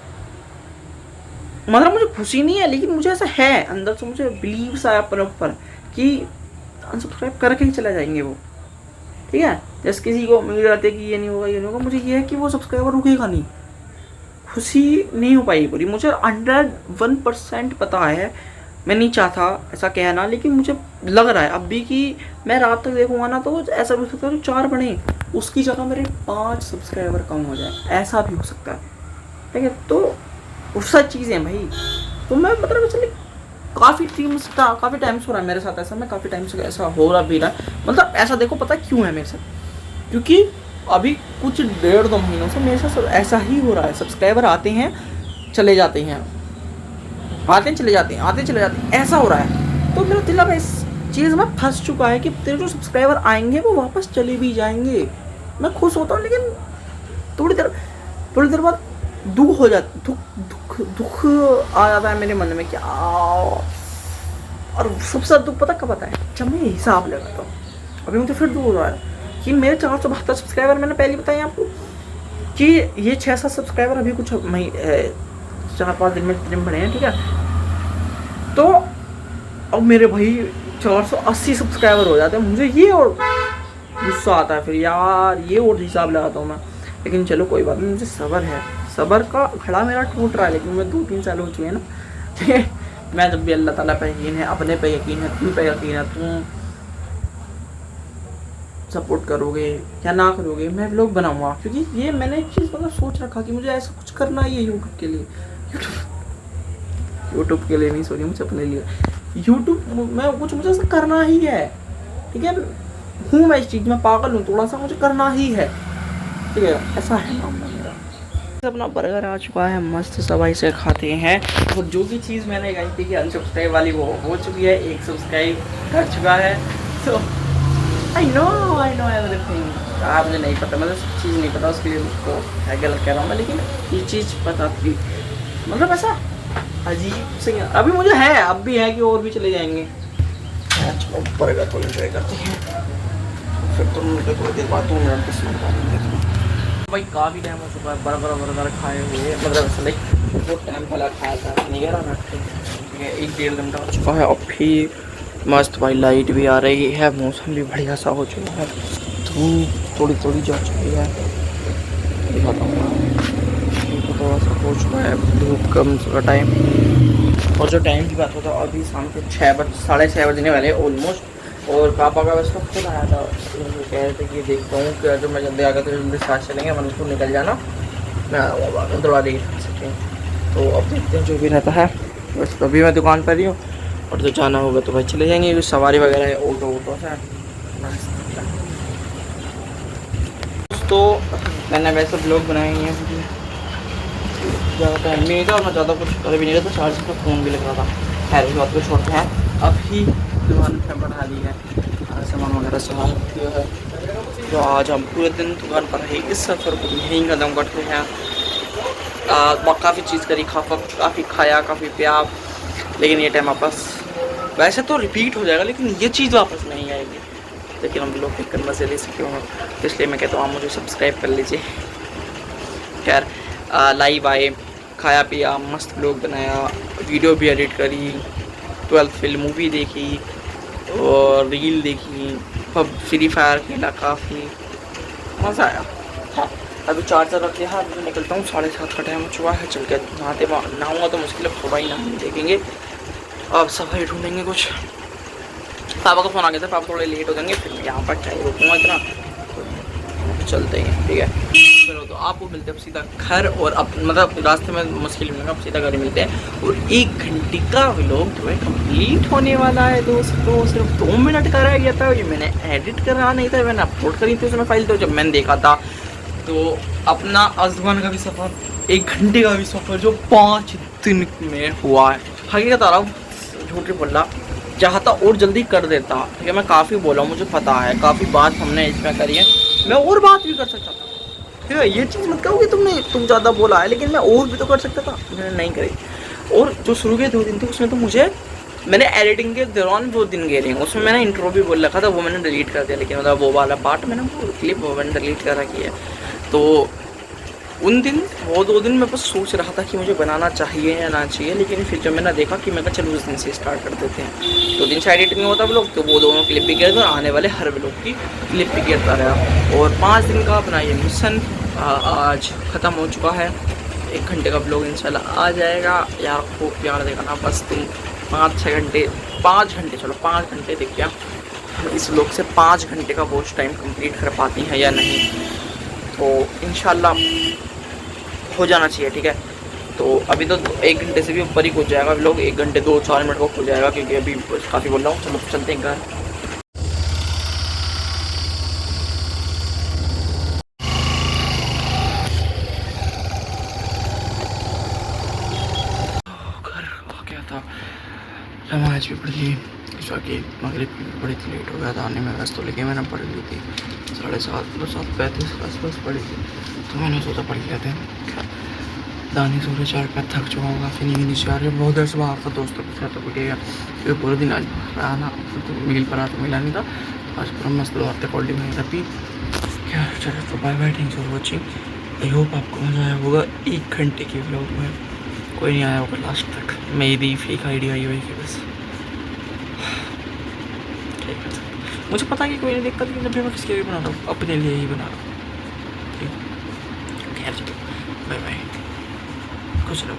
Speaker 1: मतलब मुझे खुशी नहीं है, लेकिन मुझे ऐसा है अंदर से, मुझे बिलीव सा है अपने ऊपर कि अनसब्सक्राइब करके ही चले जाएंगे वो, ठीक है। जैसे किसी को उम्मीद रहती है कि ये नहीं होगा, ये नहीं होगा, मुझे ये है कि वो सब्सक्राइबर रुकेगा नहीं। खुशी नहीं हो पाई पूरी, मुझे 101% पता है। मैं नहीं चाहता ऐसा कहना, लेकिन मुझे लग रहा है अब भी कि मैं रात तक देखूंगा ना तो ऐसा भी हो सकता है तो 4 बने, उसकी जगह मेरे 5 सब्सक्राइबर कम हो जाए, ऐसा भी हो सकता है, ठीक है। तो उससा चीज़ें हैं भाई। तो मैं मतलब चलिए काफ़ी टाइम से हो रहा है मेरे साथ ऐसा, मैं काफ़ी टाइम से ऐसा हो रहा भी रहा है। मतलब ऐसा देखो पता क्यों है मेरे साथ, क्योंकि अभी कुछ 1.5-2 महीनों से मेरे साथ ऐसा ही हो रहा है। सब्सक्राइबर आते हैं चले जाते हैं, आते हैं चले जाते हैं, आते चले जाते हैं, ऐसा हो रहा है। तो मेरा दिल अब चीज़ में फंस चुका है कि तेरे जो सब्सक्राइबर आएंगे वो वापस चले भी जाएंगे। मैं खुश होता हूँ लेकिन थोड़ी देर बाद दुख हो जाता, दुख आ जाता है मेरे मन में क्या। और सबसे ज़्यादा दुख पता कब आता है, जब मैं हिसाब लगाता हूँ। अभी मुझे फिर दुख हो रहा है कि मेरे 472 सब्सक्राइबर, मैंने पहले बताया आपको कि ये 6-7 सब्सक्राइबर अभी कुछ 4-5 दिन में जितने बढ़े हैं, ठीक है। तो अब मेरे भाई 480 सब्सक्राइबर हो जाते हैं, मुझे ये और गुस्सा आता है फिर यार, ये और हिसाब लगाता हूँ मैं। लेकिन चलो कोई बात नहीं, मुझे सब्र है, सब्र का घड़ा मेरा टूट रहा है, लेकिन मैं 2-3 साल हो चुके हैं ना, ठीक है। मैं जब भी अल्लाह ताला पे यकीन है, अपने पे यकीन है, तुम पे यकीन है, तुम सपोर्ट करोगे या ना करोगे, मैं व्लॉग बनाऊंगा। क्योंकि ये मैंने एक चीज़ मतलब सोच रखा कि मुझे ऐसा कुछ करना ही है यूट्यूब के लिए। यूट्यूब के लिए नहीं, सॉरी, मुझे अपने लिए यूट्यूब में कुछ मुझे ऐसा करना ही है, ठीक है। हूँ मैं इस चीज़ में पागल हूँ, थोड़ा सा मुझे करना ही है, ठीक है। ऐसा है मामला मेरा। अपना बर्गर आ चुका है, मस्त सवाई से खाते हैं। और जो भी चीज़ मैंने कही थी कि अनसब्सक्राइब वाली वो हो चुकी है, 1 सब्सक्राइब कर चुका है। तो आई नो एवरीथिंग। मुझे नहीं पता, मतलब सब चीज़ नहीं पता, उसके लिए मुझको गलत कह रहा हूँ मैं, लेकिन ये चीज़ पता थी, मतलब ऐसा अजीब से। अभी मुझे है, अब भी है कि और भी चले जाएंगे। चलो बर्गर को एंजॉय करते हैं, फिर तुम मुझे थोड़ी देर बाद 2 मिनट की स्मेल करेंगे। भाई काफ़ी टाइम हो चुका है बर्गर खाए हुए, मतलब ऐसा लाइक बहुत टाइम पहले खाया था, नहीं कह रहा, ठीक है। 1-1.5 घंटा हो चुका है। और फिर मस्त भाई लाइट भी आ रही है, मौसम भी बढ़िया सा हो चुका है, धूप थोड़ी जा चुकी है, दिखाता हूँ थोड़ा सा हो चुका है धूप कम का टाइम। और जो टाइम की बात होता है, अभी शाम के 6-6:30 बजने वाले ऑलमोस्ट। और पापा का बस खुद आया था, कह रहे थे कि देखता हूँ कि जो मैं जल्दी आ गया तो जल्दी साथ चलेंगे, मतलब उसको निकल जाना, मैं थोड़ा देर सकें। तो अब देखते हैं जो भी रहता है। बस अभी मैं दुकान पर ही हूँ, और जो जाना होगा तो भाई चले जाएंगे, कुछ सवारी वगैरह है, ऑटो है। तो मैंने वैसे ब्लॉग बनाए हैं, ज़्यादा टाइम नहीं था और मैं ज़्यादा कुछ कर भी नहीं रहा था, चार्जिंग का फ़ोन भी लग रहा था। खैर इस बात को छोड़ते हैं। अभी दुकान पर बढ़ा ली है, सामान वगैरह सामान है, तो आज हम पूरे दिन दुकान पर ही इस सफ़र को यहीं कदम करते हैं। काफ़ी चीज़ करी, काफ़ी खाया, काफ़ी पिया, लेकिन ये टाइम वापस वैसे तो रिपीट हो जाएगा, लेकिन ये चीज़ वापस नहीं आएगी। लेकिन हम लोग एक मज़े ले सके हों, इसलिए मैं कहता हूँ आप मुझे सब्सक्राइब कर लीजिए। खैर लाइव आए, खाया पिया, मस्त व्लॉग बनाया, वीडियो भी एडिट करी, 12th फेल मूवी देखी और रील देखी, फ्री फायर खेला, काफ़ी मज़ा आया। हाँ अभी चार्जर रख लिया, अभी निकलता हूँ, 7:30 का टाइम हो चुका है। चल के नहाऊँगा तो मुश्किल है, सुबह ही नहा देखेंगे। अब सफाई ढूंढेंगे कुछ। पापा का फ़ोन आ गया था, पापा थोड़े लेट हो जाएंगे, फिर मैं यहाँ पर क्या रुकूँगा इतना, तो चलते हैं, ठीक है। चलो तो आपको मिलते हैं अब सीधा घर, और अब मतलब रास्ते में मुश्किल मिलेगा, अब सीधा घर मिलते हैं। और 1 घंटे का व्लॉग जो है कंप्लीट होने वाला है दोस्तों। सिर्फ 2 मिनट का रह गया था, ये मैंने एडिट करना नहीं था, मैंने अपलोड करी थी उसमें फाइल। तो जब मैंने देखा था तो अपना आसमान का भी सफ़र, 1 घंटे का भी सफ़र जो 5 दिन में हुआ है, हकीकत आ रहा हूँ, झूठ नहीं बोल रहा, चाहता और जल्दी कर देता, ठीक है। मैं काफ़ी बोला, मुझे पता है काफ़ी बात हमने इसमें करी है, मैं और बात भी कर सकता था, ठीक है। ये चीज़ मत कहो कि तुम ज़्यादा बोला है, लेकिन मैं और भी तो कर सकता था, मैंने नहीं करी। और जो शुरू के 2 दिन थे उसमें तो मैंने एडिटिंग के दौरान 2 दिन गए रही हूँ, उसमें मैंने इंट्रो भी बोल रखा था, वो मैंने डिलीट कर दिया, लेकिन मतलब वो वाला पार्ट मैंने वो क्लिप वो मैंने डिलीट कर रखी है। तो उन दिन वो 2 दिन मैं बस सोच रहा था कि मुझे बनाना चाहिए या ना चाहिए, लेकिन फिर जब मैंने देखा कि मैं कहा चलो उस दिन से स्टार्ट कर देते हैं। 2 दिन से एडिटिंग होता व्लॉग, तो वो दोनों क्लिप भी गिरता और आने वाले हर व्लॉग की क्लिप भी गिरता रहा। और 5 दिन का अपना ये मिशन आज ख़त्म हो चुका है। 1 घंटे का व्लॉग इंशाल्लाह आ जाएगा यार, खूब प्यार देगा ना, बस तुम 5 घंटे चलो 5 घंटे देख क्या इस व्लॉग से 5 घंटे का वॉच टाइम कंप्लीट कर पाती हैं या नहीं, तो इंशाल्लाह हो जाना चाहिए, ठीक है। तो अभी तो 1 घंटे से भी ऊपर ही हो जाएगा व्लॉग, 1 घंटे 2-4 मिनट को हो जाएगा, क्योंकि अभी काफ़ी बोल रहा हूँ। चलो चलते हैं घर। घर आ गया था, नमाज भी पढ़ ली, इस वक्त मगरिब बड़ी लेट हो गया था आने में, बस तो लेके मैंने पढ़ ली थी 7:35 के आसपास पढ़ी थी, तो मैंने सोचा पढ़ लिया था। दानी सूर्य 4 थक चुका हूँ काफ़ी, नींद नीचे आ रही है। बहुत देर से बाहर था दोस्तों के साथ, तो पिटेगा क्योंकि पूरे दिन आज रहा ना, तो मील पर आता मिला नहीं था। आज पूरा मस्त बाहर थे, कोल्ड ड्रिंक था पी क्या। चलो तो bye bye, thanks for watching. I hope आपको मज़ा आया होगा 1 घंटे के व्लॉग में। कोई नहीं आया होगा लास्ट तक, मेरी फेक आईडी आई हुई थी बस। मुझे पता है कि कोई नहीं दिक्कत, लेकिन जब भी मैं किसके लिए बना रहा हूँ अपने लिए ही बना रहा हूँ। ठीक, बाय बाय, कुछ लोग